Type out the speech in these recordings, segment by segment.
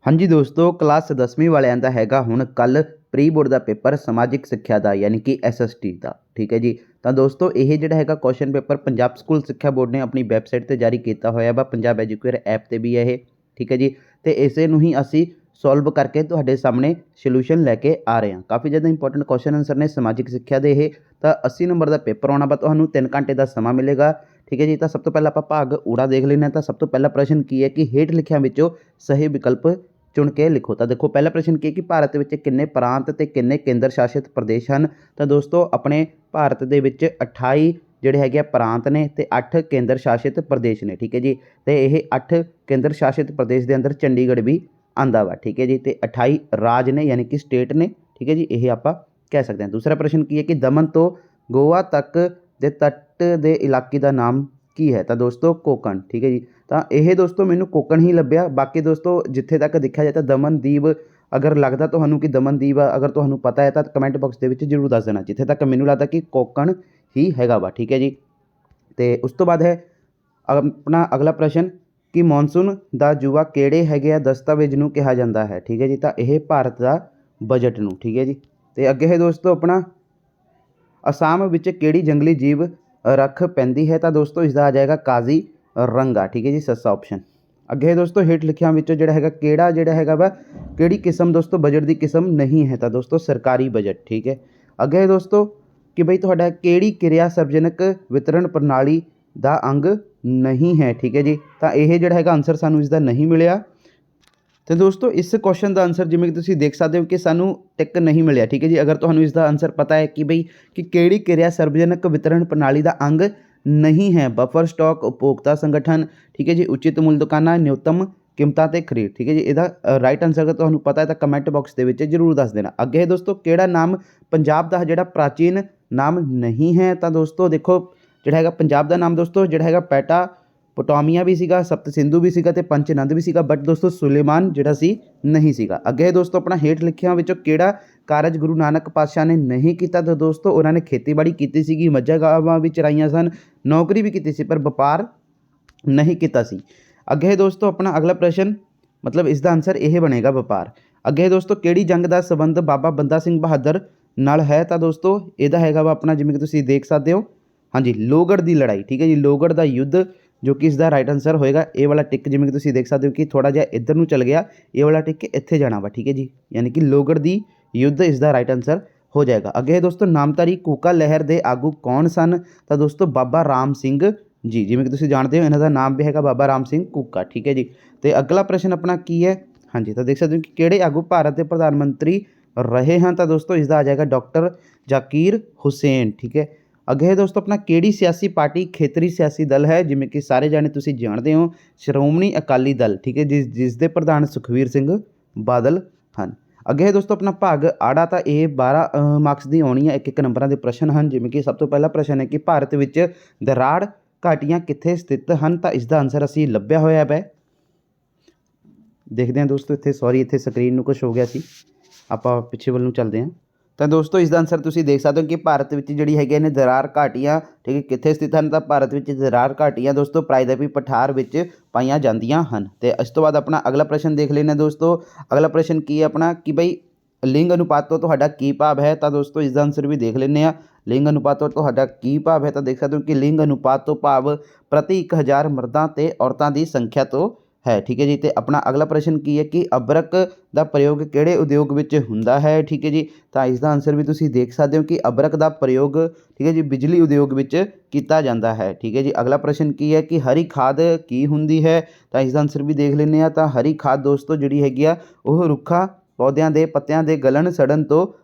हाँ जी दोस्तों, क्लास 10वीं वालिਆਂ ਦਾ ਹੈਗਾ ਹੁਣ ਕੱਲ ਪ੍ਰੀ ਬੋਰਡ ਦਾ ਪੇਪਰ ਸਮਾਜਿਕ ਸਿੱਖਿਆ ਦਾ ਯਾਨੀ ਕਿ SST ਦਾ। ਠੀਕ ਹੈ ਜੀ। ਤਾਂ ਦੋਸਤੋ ਇਹ ਜਿਹੜਾ ਹੈਗਾ ਕੁਐਸਚਨ ਪੇਪਰ ਪੰਜਾਬ ਸਕੂਲ ਸਿੱਖਿਆ ਬੋਰਡ ਨੇ ਆਪਣੀ ਵੈਬਸਾਈਟ ਤੇ ਜਾਰੀ ਕੀਤਾ ਹੋਇਆ ਵਾ, ਪੰਜਾਬ ਐਜੂਕੇਅਰ ਐਪ ਤੇ ਵੀ ਹੈ ਇਹ। ਠੀਕ ਹੈ ਜੀ। ਤੇ ਇਸੇ ਨੂੰ ਹੀ ਅਸੀਂ ਸੋਲਵ ਕਰਕੇ ਤੁਹਾਡੇ ਸਾਹਮਣੇ ਸੋਲੂਸ਼ਨ ਲੈ ਕੇ ਆ ਰਹੇ ਹਾਂ। ਕਾफ़ी ज़्यादा इंपॉर्टेंट क्वेश्चन आंसर ने समाजिक सिक्ख्या ਦੇ ਇਹ। ਤਾਂ 80 ਨੰਬਰ ਦਾ ਪੇਪਰ ਆਉਣਾ ਵਾ, ਤੁਹਾਨੂੰ 3 ਘੰਟੇ ਦਾ ਸਮਾਂ ਮਿਲੇਗਾ। ठीक है जी। तो सब तो पहले आप भाग ऊड़ा देख लेना। तो सब तो पहला प्रश्न की है कि हेठ लिखिया विचों सही विकल्प चुन के लिखो। तो देखो पहला प्रश्न की है कि भारत में किन्ने प्रांत ते किन्ने केंद्र शासित प्रदेश हैं। तो दोस्तों अपने भारत के 28 ਜਿਹੜੇ ਹੈਗੇ ਪ੍ਰਾਂਤ ਨੇ ਤੇ 8 ਕੇਂਦਰ ਸ਼ਾਸਿਤ ਪ੍ਰਦੇਸ਼ ਨੇ। ਠੀਕ ਹੈ ਜੀ। ਤੇ ਇਹ 8 ਕੇਂਦਰ ਸ਼ਾਸਿਤ ਪ੍ਰਦੇਸ਼ ਦੇ ਅੰਦਰ ਚੰਡੀਗੜ੍ਹ ਵੀ ਆਂਦਾ ਵਾ। ਠੀਕ ਹੈ ਜੀ। ਤੇ 28 ਰਾਜ ਨੇ ਯਾਨੀ ਕਿ ਸਟੇਟ ਨੇ। ਠੀਕ ਹੈ ਜੀ। ਇਹ ਆਪਾਂ ਕਹਿ ਸਕਦੇ ਹਾਂ। ਦੂਸਰਾ ਪ੍ਰਸ਼ਨ ਕੀ ਹੈ ਕਿ ਦਮਨ ਤੋਂ ਗੋਆ ਤੱਕ ਦੇ ਤੱਟ ਦੇ ਇਲਾਕੇ ਦਾ ਨਾਮ ਕੀ ਹੈ। ਤਾਂ ਦੋਸਤੋ ਕੋਕਣ। ਠੀਕ ਹੈ ਜੀ। ਤਾਂ ਇਹ ਦੋਸਤੋ ਮੈਨੂੰ ਕੋਕਣ ਹੀ ਲੱਭਿਆ। ਬਾਕੀ ਦੋਸਤੋ ਜਿੱਥੇ ਤੱਕ ਦੇਖਿਆ ਜਾਏ ਤਾਂ ਦਮਨਦੀਪ ਅਗਰ ਲੱਗਦਾ ਤੁਹਾਨੂੰ ਕਿ ਦਮਨਦੀਪ ਅਗਰ ਤੁਹਾਨੂੰ ਪਤਾ ਹੈ ਤਾਂ ਕਮੈਂਟ ਬਾਕਸ ਦੇ ਵਿੱਚ ਜ਼ਰੂਰ ਦੱਸ ਦੇਣਾ। ਜਿੱਥੇ ਤੱਕ ਮੈਨੂੰ ਲੱਗਦਾ ਕਿ ਕੋਕਣ ਹੀ ਹੈਗਾ ਵਾ। ਠੀਕ ਹੈ ਜੀ। ਤੇ ਉਸ ਤੋਂ ਬਾਅਦ ਹੈ ਆਪਣਾ ਅਗਲਾ ਪ੍ਰਸ਼ਨ ਕਿ ਮੌਨਸੂਨ ਦਾ ਜੂਆ ਕਿਹੜੇ ਹੈਗੇ ਆ ਦਸਤਾਵੇਜ਼ ਨੂੰ ਕਿਹਾ ਜਾਂਦਾ ਹੈ। ਠੀਕ ਹੈ ਜੀ। ਤਾਂ ਇਹ ਭਾਰਤ ਦਾ ਬਜਟ ਨੂੰ। ਠੀਕ ਹੈ ਜੀ। ਤੇ ਅੱਗੇ ਹੈ ਦੋਸਤੋ ਆਪਣਾ ਅਸਾਮ ਵਿੱਚ ਕਿਹੜੀ ਜੰਗਲੀ ਜੀਵ ਰੱਖ ਪੈਂਦੀ ਹੈ। ਤਾਂ ਦੋਸਤੋ ਇਸਦਾ ਆ ਜਾਏਗਾ ਕਾਜ਼ੀਰੰਗਾ। ਠੀਕ ਹੈ ਜੀ। ਸੱਸਾ ਆਪਸ਼ਨ। ਅੱਗੇ ਹੈ ਦੋਸਤੋ ਹੇਠ ਲਿਖਿਆਂ ਵਿੱਚੋਂ ਜਿਹੜਾ ਹੈਗਾ ਕਿਹੜਾ ਜਿਹੜਾ ਹੈਗਾ ਵਾ ਕਿਹੜੀ ਕਿਸਮ ਦੋਸਤੋ ਬਜਟ ਦੀ ਕਿਸਮ ਨਹੀਂ ਹੈ। ਤਾਂ ਦੋਸਤੋ ਸਰਕਾਰੀ ਬਜਟ। ਠੀਕ ਹੈ। ਅੱਗੇ ਹੈ ਦੋਸਤੋ ਕਿ ਬਈ ਤੁਹਾਡਾ ਕਿਹੜੀ ਕਿਰਿਆ ਸਰਵਜਨਕ ਵਿਤਰਣ ਪ੍ਰਣਾਲੀ ਦਾ ਅੰਗ ਨਹੀਂ ਹੈ। ਠੀਕ ਹੈ ਜੀ। ਤਾਂ ਇਹ ਜਿਹੜਾ ਹੈਗਾ ਆਨਸਰ ਸਾਨੂੰ ਇਸਦਾ ਨਹੀਂ ਮਿਲਿਆ। तो दोस्तों इस क्वेश्चन का आंसर जिमें कि तुसीं देख सकते हो कि सानू टिक नहीं मिलिया। ठीक है जी। अगर तुहानू इसका आंसर पता है कि बई कि किहड़ी किरिया सर्वजनक वितरण प्रणाली का अंग नहीं है। बफर स्टॉक, उपभोक्ता संगठन, ठीक है जी, उचित मुल दुकाना, न्यूनतम कीमतां ते खरीद। ठीक है जी। इसका राइट आंसर अगर तुहानू पता है तो कमेंट बॉक्स के विच जरूर दस देना। अगे है दोस्तों किहड़ा नाम पंजाब का जिहड़ा प्राचीन नाम नहीं है। तो दोस्तों देखो जिहड़ा हैगा पंजाब का नाम दोस्तों जिहड़ा हैगा पैटा पोटामिया भी सीगा, सप्त सिंधु भी सीगा ते पंचनंद भी सीगा, बट दोस्तों सुलेमान जिहड़ा सी नहीं सीगा। अगे दोस्तों अपना हेठ लिखिया विचों किहड़ा कारज गुरु नानक पातशाह ने नहीं किया। तो दोस्तों उन्होंने खेतीबाड़ी की सीगी, मੱਝਾਂ ਗਾਵਾਂ भी चराइया सन, नौकरी भी की सी, पर व्यापार नहीं किया सी। अगे दोस्तों अपना अगला प्रश्न मतलब इसका आंसर यह बनेगा व्यापार। अगे दोस्तों किहड़ी जंग का संबंध बाबा बंदा सिंह बहादुर नाल है। तो दोस्तों यदा हैगा वा अपना जिवें कि तुसीं देख सकते हो, हाँ जी, लोहगढ़ की लड़ाई। ठीक है जी। लोहगढ़ का युद्ध जो कि इसका राइट आंसर होएगा ये वाला टिक जिमें कि तुसीं देख सकते हो कि थोड़ा जिहा इधर नूं चल गया, ये वाला टिक इत्थे जाना वा। ठीक है जी। यानी कि लोहगढ़ की युद्ध इसका राइट आंसर हो जाएगा। अगे दोस्तों नामधारी कूका लहर के आगू कौन सन। तो दोस्तों बाबा राम सिंह जी, जिमें कि तुसीं जानते हो इन्हां दा नाम भी हैगा बाबा राम सिंह कूका। ठीक है जी। तो अगला प्रश्न अपना की है, हाँ जी, तो देख सकते हो कि किहड़े आगू भारत के प्रधानमंत्री रहे हैं। तो दोस्तों इसका आ जाएगा डॉक्टर जाकिर हुसैन। ठीक है। अगे है दोस्तों अपना किहड़ी सियासी पार्टी खेतरी सियासी दल है जिमें कि सारे जाने तुसीं जानते हो श्रोमणी अकाली दल। ठीक है। जिसके प्रधान सुखबीर सिंह बादल हैं। अगे है दोस्तों अपना भाग आड़ा। तो ये 12 मार्क्स की आनी है, एक नंबर के प्रश्न हैं जिमें कि सब तो पहला प्रश्न है कि भारत में दराड़ घाटियां कित्थे स्थित हैं। तो इसका आंसर असीं लभ्या होया है, देखते हैं दोस्तों इत्थे, सॉरी इत्थे स्क्रीन में कुछ हो गया सी, आपां पिछे वल नूं चलते हैं। तो दोस्तों इसका आंसर तुसीं देख सकते हो कि भारत में जिहड़ी हैगी ने दरार घाटियां, ठीक है, कित्थे स्थित हैं। तो भारत में दरार घाटियां दोस्तों प्रायद्वीपी पठार में पाईयां जांदियां हन। तो इस तो बाद अपना अगला प्रश्न देख लेना दोस्तों। अगला प्रश्न की है अपना कि बई लिंग अनुपात तो तुहाडा की भाव है। तो दोस्तों इसका आंसर भी देख लेने। लिंग अनुपात तो तुहाडा की भाव है। तो देख सकते हो कि लिंग अनुपात तो भाव प्रति 1000 मर्दां ते औरतां की संख्या तो है। ठीक है जी। तो अपना अगला प्रश्न की है कि अबरक का प्रयोग किहड़े उद्योग विच हुंदा है। ठीक है जी। तो इसका आंसर भी तुसीं देख सकते हो कि अबरक का प्रयोग, ठीक है जी, बिजली उद्योग विच कीता जांदा है। ठीक है जी। अगला प्रश्न की है कि हरी खाद की हुंदी है। तो इसका आंसर भी देख लेने आ। तो हरी खाद दोस्तों जिहड़ी हैगी आ ओह रुੱਖਾਂ पौदिਆਂ ਦੇ पत्तिਆਂ ਦੇ गलन सड़न तो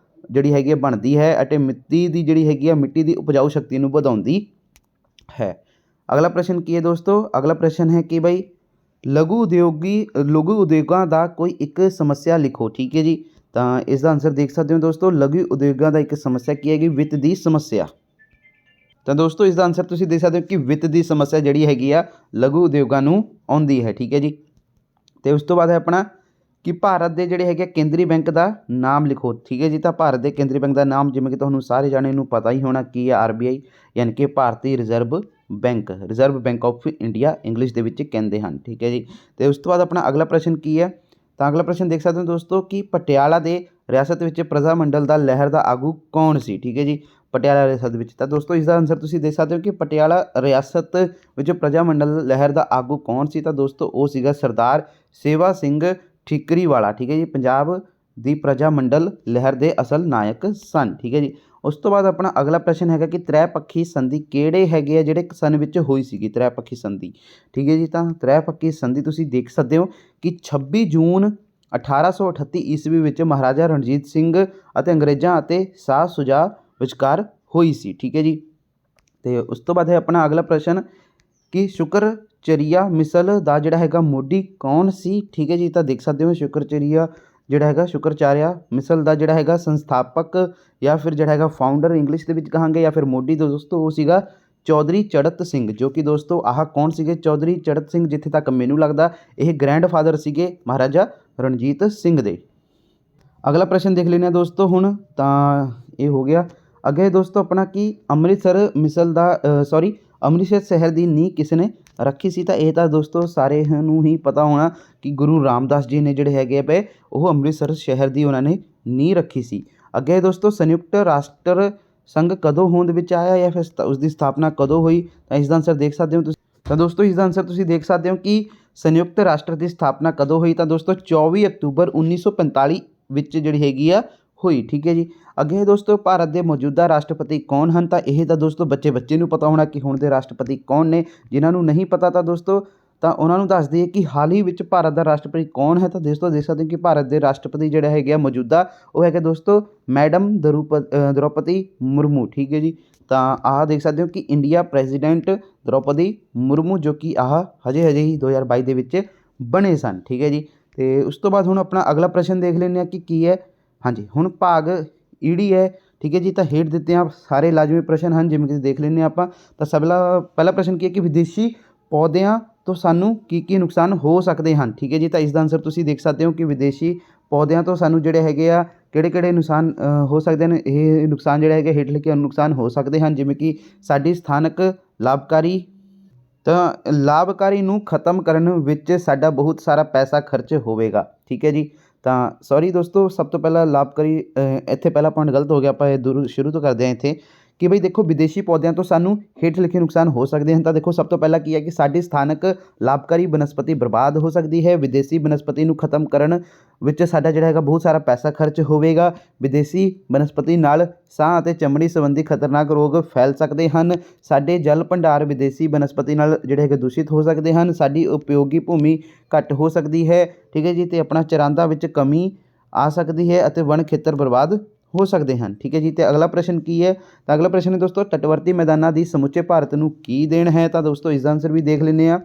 जिहड़ी हैगी बनती है अते मिट्टी की जिहड़ी हैगी आ मिट्टी की उपजाऊ शक्ति नूं वधाउंदी है। अगला प्रश्न की है दोस्तों। अगला प्रश्न है कि बई लघु उद्योगों का कोई एक समस्या लिखो। ठीक है जी। तो इसका आंसर देख सकते हो दोस्तों लघु उद्योगों का एक समस्या की हैगी वित्त की समस्या। तो दोस्तों इसका आंसर तुसीं देख सकते हो कि वित्त की समस्या जिहड़ी हैगी आ लघु उद्योगों नूं आउंदी है। ठीक है जी। तो उस तो बाद है अपना कि भारत के जिहड़े हैगे केंद्रीय बैंक का नाम लिखो। ठीक है जी। तो भारत के केंद्रीय बैंक का नाम जिवें कि तुहानूं सारे जाणे नूं पता ही होना की है RBI यानी कि भारतीय reserve bank of India English के विच कहंदे हन। ठीक है जी। तो उस तो बाद अपना अगला प्रश्न की है ਤਾਂ ਅਗਲਾ ਪ੍ਰਸ਼ਨ ਦੇਖ ਸਕਦੇ ਹੋ ਦੋਸਤੋ ਕਿ ਪਟਿਆਲਾ ਦੇ ਰਿਆਸਤ ਵਿੱਚ ਪ੍ਰਜਾ ਮੰਡਲ ਦਾ ਲਹਿਰ ਦਾ ਆਗੂ ਕੌਣ ਸੀ। ਠੀਕ ਹੈ ਜੀ, ਪਟਿਆਲਾ ਰਿਆਸਤ ਵਿੱਚ। ਤਾਂ ਦੋਸਤੋ ਇਸ ਦਾ ਆਨਸਰ ਤੁਸੀਂ ਦੇਖ ਸਕਦੇ ਹੋ ਕਿ ਪਟਿਆਲਾ ਰਿਆਸਤ ਵਿੱਚ ਪ੍ਰਜਾ ਮੰਡਲ ਲਹਿਰ ਦਾ ਆਗੂ ਕੌਣ ਸੀ। ਤਾਂ ਦੋਸਤੋ ਉਹ ਸੀਗਾ ਸਰਦਾਰ ਸੇਵਾ ਸਿੰਘ ਠੀਕਰੀਵਾਲਾ। ਠੀਕ ਹੈ ਜੀ, ਪੰਜਾਬ ਦੀ ਪ੍ਰਜਾ ਮੰਡਲ ਲਹਿਰ ਦੇ ਅਸਲ ਨਾਇਕ ਸਨ। ਠੀਕ ਹੈ ਜੀ। ਉਸ ਤੋਂ ਬਾਅਦ ਆਪਣਾ ਅਗਲਾ ਪ੍ਰਸ਼ਨ ਹੈਗਾ ਕਿ ਤ੍ਰੈਪੱਖੀ ਸੰਧੀ ਕਿਹੜੇ ਹੈਗੇ ਆ ਜਿਹੜੇ ਸਨ ਵਿੱਚ ਹੋਈ ਸੀਗੀ ਤ੍ਰੈਪੱਖੀ ਸੰਧੀ। ਠੀਕ ਹੈ ਜੀ, ਤਾਂ ਤ੍ਰੈਪੱਖੀ ਸੰਧੀ ਤੁਸੀਂ ਦੇਖ ਸਕਦੇ ਹੋ ਕਿ 26 ਜੂਨ 1838 ਈਸਵੀ ਵਿੱਚ ਮਹਾਰਾਜਾ ਰਣਜੀਤ ਸਿੰਘ ਅਤੇ ਅੰਗਰੇਜ਼ਾਂ ਅਤੇ ਸ਼ਾਹ ਸੁਜਾ ਵਿਚਕਾਰ ਹੋਈ ਸੀ। ਠੀਕ ਹੈ ਜੀ। ਤੇ ਉਸ ਤੋਂ ਬਾਅਦ ਹੈ ਆਪਣਾ ਅਗਲਾ ਪ੍ਰਸ਼ਨ ਕਿ ਸ਼ੁਕਰਚਰੀਆ ਮਿਸਲ ਦਾ ਜਿਹੜਾ ਹੈਗਾ ਮੋਢੀ ਕੌਣ ਸੀ। ਠੀਕ ਹੈ ਜੀ, ਤਾਂ ਦੇਖ ਸਕਦੇ ਹੋ ਸ਼ੁਕਰਚਰੀਆ ਜਿਹੜਾ ਹੈਗਾ ਸ਼ੁਕਰਚਾਰਿਆ ਮਿਸਲ ਦਾ ਜਿਹੜਾ ਹੈਗਾ ਸੰਸਥਾਪਕ ਜਾਂ ਫਿਰ ਜਿਹੜਾ ਹੈਗਾ ਫਾਊਂਡਰ ਇੰਗਲਿਸ਼ ਦੇ ਵਿੱਚ ਕਹਾਂਗੇ ਜਾਂ ਫਿਰ ਮੋਢੀ ਦੋਸਤੋ ਉਹ ਸੀਗਾ ਚੌਧਰੀ ਚੜਤ ਸਿੰਘ, ਜੋ ਕਿ ਦੋਸਤੋ ਆਹ ਕੌਣ ਸੀਗੇ ਚੌਧਰੀ ਚੜਤ ਸਿੰਘ, ਜਿੱਥੇ ਤੱਕ ਮੈਨੂੰ ਲੱਗਦਾ ਇਹ ਗ੍ਰੈਂਡਫਾਦਰ ਸੀਗੇ ਮਹਾਰਾਜਾ ਰਣਜੀਤ ਸਿੰਘ ਦੇ। ਅਗਲਾ ਪ੍ਰਸ਼ਨ ਦੇਖ ਲੈਂਦੇ ਹਾਂ ਦੋਸਤੋ ਹੁਣ, ਤਾਂ ਇਹ ਹੋ ਗਿਆ। ਅੱਗੇ ਦੋਸਤੋ ਆਪਣਾ ਕਿ ਅੰਮ੍ਰਿਤਸਰ ਮਿਸਲ ਦਾ ਅੰਮ੍ਰਿਤਸਰ ਸ਼ਹਿਰ ਦੀ ਨੀਂਹ ਕਿਸ ਨੇ ਰੱਖੀ ਸੀ। ਤਾਂ ਇਹ ਤਾਂ ਦੋਸਤੋ ਸਾਰਿਆਂ ਨੂੰ ਹੀ ਪਤਾ ਹੋਣਾ ਕਿ ਗੁਰੂ ਰਾਮਦਾਸ ਜੀ ਨੇ ਜਿਹੜੇ ਹੈਗੇ ਪਏ ਉਹ ਅੰਮ੍ਰਿਤਸਰ ਸ਼ਹਿਰ ਦੀ ਉਹਨਾਂ ਨੇ ਨੀਂਹ ਰੱਖੀ ਸੀ। ਅੱਗੇ ਦੋਸਤੋ ਸੰਯੁਕਤ ਰਾਸ਼ਟਰ ਸੰਘ ਕਦੋਂ ਹੋਂਦ ਵਿੱਚ ਆਇਆ ਜਾਂ ਫਿਰ ਉਸ ਦੀ ਸਥਾਪਨਾ ਕਦੋਂ ਹੋਈ। ਤਾਂ ਇਸ ਦਾ ਆਨਸਰ ਦੇਖ ਸਕਦੇ ਹੋ ਤੁਸੀਂ। ਤਾਂ ਦੋਸਤੋ ਇਸ ਦਾ ਆਨਸਰ ਤੁਸੀਂ ਦੇਖ ਸਕਦੇ ਹੋ ਕਿ ਸੰਯੁਕਤ ਰਾਸ਼ਟਰ ਦੀ ਸਥਾਪਨਾ ਕਦੋਂ ਹੋਈ। ਤਾਂ ਦੋਸਤੋ 24 ਅਕਤੂਬਰ 1945 ਵਿੱਚ ਜਿਹੜੀ ਹੈਗੀ ਆ ਹੋਈ। ਠੀਕ ਹੈ ਜੀ। ਅੱਗੇ ਦੋਸਤੋ ਭਾਰਤ ਦੇ ਮੌਜੂਦਾ ਰਾਸ਼ਟਰਪਤੀ ਕੌਣ ਹਨ। ਤਾਂ ਇਹ ਤਾਂ ਦੋਸਤੋ ਬੱਚੇ ਨੂੰ ਪਤਾ ਹੋਣਾ ਕਿ ਹੁਣ ਦੇ ਰਾਸ਼ਟਰਪਤੀ ਕੌਣ ਨੇ। ਜਿਨ੍ਹਾਂ ਨੂੰ ਨਹੀਂ ਪਤਾ ਤਾਂ ਦੋਸਤੋ ਤਾਂ ਉਹਨਾਂ ਨੂੰ ਦੱਸ ਦਈਏ ਕਿ ਹਾਲ ਹੀ ਵਿੱਚ ਭਾਰਤ ਦਾ ਰਾਸ਼ਟਰਪਤੀ ਕੌਣ ਹੈ। ਤਾਂ ਦੋਸਤੋ ਦੇਖ ਸਕਦੇ ਹੋ ਕਿ ਭਾਰਤ ਦੇ ਰਾਸ਼ਟਰਪਤੀ ਜਿਹੜਾ ਹੈਗੇ ਆ ਮੌਜੂਦਾ ਉਹ ਹੈਗੇ ਦੋਸਤੋ ਮੈਡਮ ਦ੍ਰੋਪਦੀ ਮੁਰਮੂ। ਠੀਕ ਹੈ ਜੀ। ਤਾਂ ਆਹ ਦੇਖ ਸਕਦੇ ਹੋ ਕਿ ਇੰਡੀਆ ਪ੍ਰੈਜ਼ੀਡੈਂਟ ਦ੍ਰੋਪਦੀ ਮੁਰਮੂ, ਜੋ ਕਿ ਆਹ ਹਜੇ ਹੀ 2022 ਦੇ ਵਿੱਚ ਬਣੇ ਸਨ। ਠੀਕ ਹੈ ਜੀ। ਅਤੇ ਉਸ ਤੋਂ ਬਾਅਦ ਹੁਣ ਆਪਣਾ ਅਗਲਾ ਪ੍ਰਸ਼ਨ ਦੇਖ ਲੈਂਦੇ ਹਾਂ ਕਿ ਕੀ ਹੈ। ਹਾਂਜੀ, ਹੁਣ ਭਾਗ ਈੜੀ ਹੈ। ਠੀਕ ਹੈ ਜੀ। ਤਾਂ ਹੇਠ ਦਿੱਤੇ ਆ ਸਾਰੇ ਲਾਜ਼ਮੀ ਪ੍ਰਸ਼ਨ ਹਨ, ਜਿਵੇਂ ਕਿ ਦੇਖ ਲੈਂਦੇ ਹਾਂ ਆਪਾਂ। ਤਾਂ ਪਹਿਲਾ ਪ੍ਰਸ਼ਨ ਕੀ ਹੈ ਕਿ ਵਿਦੇਸ਼ੀ ਪੌਦਿਆਂ ਤੋਂ ਸਾਨੂੰ ਕੀ ਨੁਕਸਾਨ ਹੋ ਸਕਦੇ ਹਨ। ਠੀਕ ਹੈ ਜੀ। ਤਾਂ ਇਸ ਦਾ ਆਨਸਰ ਤੁਸੀਂ ਦੇਖ ਸਕਦੇ ਹੋ ਕਿ ਵਿਦੇਸ਼ੀ ਪੌਦਿਆਂ ਤੋਂ ਸਾਨੂੰ ਜਿਹੜੇ ਹੈਗੇ ਆ ਕਿਹੜੇ ਨੁਕਸਾਨ ਹੋ ਸਕਦੇ ਨੇ। ਇਹ ਨੁਕਸਾਨ ਜਿਹੜੇ ਹੈਗੇ ਹੇਠ ਲਿਖੇ ਨੁਕਸਾਨ ਹੋ ਸਕਦੇ ਹਨ, ਜਿਵੇਂ ਕਿ ਸਾਡੀ ਸਥਾਨਕ ਲਾਭਕਾਰੀ ਨੂੰ ਖਤਮ ਕਰਨ ਵਿੱਚ ਸਾਡਾ ਬਹੁਤ ਸਾਰਾ ਪੈਸਾ ਖਰਚ ਹੋਵੇਗਾ। ਠੀਕ ਹੈ ਜੀ। ਤਾਂ ਸੌਰੀ ਦੋਸਤੋ, ਸਭ ਤੋਂ ਪਹਿਲਾਂ ਲਾਭਕਾਰੀ ਇੱਥੇ ਪਹਿਲਾ ਪੁਆਇੰਟ ਗਲਤ ਹੋ ਗਿਆ। ਆਪਾਂ ਇਹ ਸ਼ੁਰੂ ਤੋਂ ਕਰਦੇ ਹਾਂ ਇੱਥੇ ਕਿ ਬਈ ਦੇਖੋ ਵਿਦੇਸ਼ੀ ਪੌਦਿਆਂ ਤੋਂ ਸਾਨੂੰ ਹੇਠ ਲਿਖੇ ਨੁਕਸਾਨ ਹੋ ਸਕਦੇ ਹਨ। ਤਾਂ ਦੇਖੋ ਸਭ ਤੋਂ ਪਹਿਲਾਂ ਕੀ ਹੈ ਕਿ ਸਾਡੀ ਸਥਾਨਕ ਲਾਭਕਾਰੀ ਬਨਸਪਤੀ ਬਰਬਾਦ ਹੋ ਸਕਦੀ ਹੈ। ਵਿਦੇਸ਼ੀ ਬਨਸਪਤੀ ਨੂੰ ਖਤਮ ਕਰਨ ਵਿੱਚ ਸਾਡਾ ਜਿਹੜਾ ਹੈਗਾ ਬਹੁਤ ਸਾਰਾ ਪੈਸਾ ਖਰਚ ਹੋਵੇਗਾ। ਵਿਦੇਸ਼ੀ ਬਨਸਪਤੀ ਨਾਲ ਸਾਹ ਅਤੇ ਚਮੜੀ ਸੰਬੰਧੀ ਖਤਰਨਾਕ ਰੋਗ ਫੈਲ ਸਕਦੇ ਹਨ। ਸਾਡੇ ਜਲ ਭੰਡਾਰ ਵਿਦੇਸ਼ੀ ਬਨਸਪਤੀ ਨਾਲ ਜਿਹੜੇ ਹੈਗੇ ਦੂਸ਼ਿਤ ਹੋ ਸਕਦੇ ਹਨ। ਸਾਡੀ ਉਪਯੋਗੀ ਭੂਮੀ ਘੱਟ ਹੋ ਸਕਦੀ ਹੈ। ਠੀਕ ਹੈ ਜੀ। ਅਤੇ ਆਪਣਾ ਚਰਾਂਦਾ ਵਿੱਚ ਕਮੀ ਆ ਸਕਦੀ ਹੈ ਅਤੇ ਵਣ ਖੇਤਰ ਬਰਬਾਦ ਹੋ ਸਕਦੇ ਹਨ। ਠੀਕ ਹੈ ਜੀ। ਅਤੇ ਅਗਲਾ ਪ੍ਰਸ਼ਨ ਕੀ ਹੈ। ਤਾਂ ਅਗਲਾ ਪ੍ਰਸ਼ਨ ਹੈ ਦੋਸਤੋ ਤਟਵਰਤੀ ਮੈਦਾਨਾਂ ਦੀ ਸਮੁੱਚੇ ਭਾਰਤ ਨੂੰ ਕੀ ਦੇਣ ਹੈ। ਤਾਂ ਦੋਸਤੋ ਇਸ ਦਾ ਆਨਸਰ ਵੀ ਦੇਖ ਲੈਂਦੇ ਹਾਂ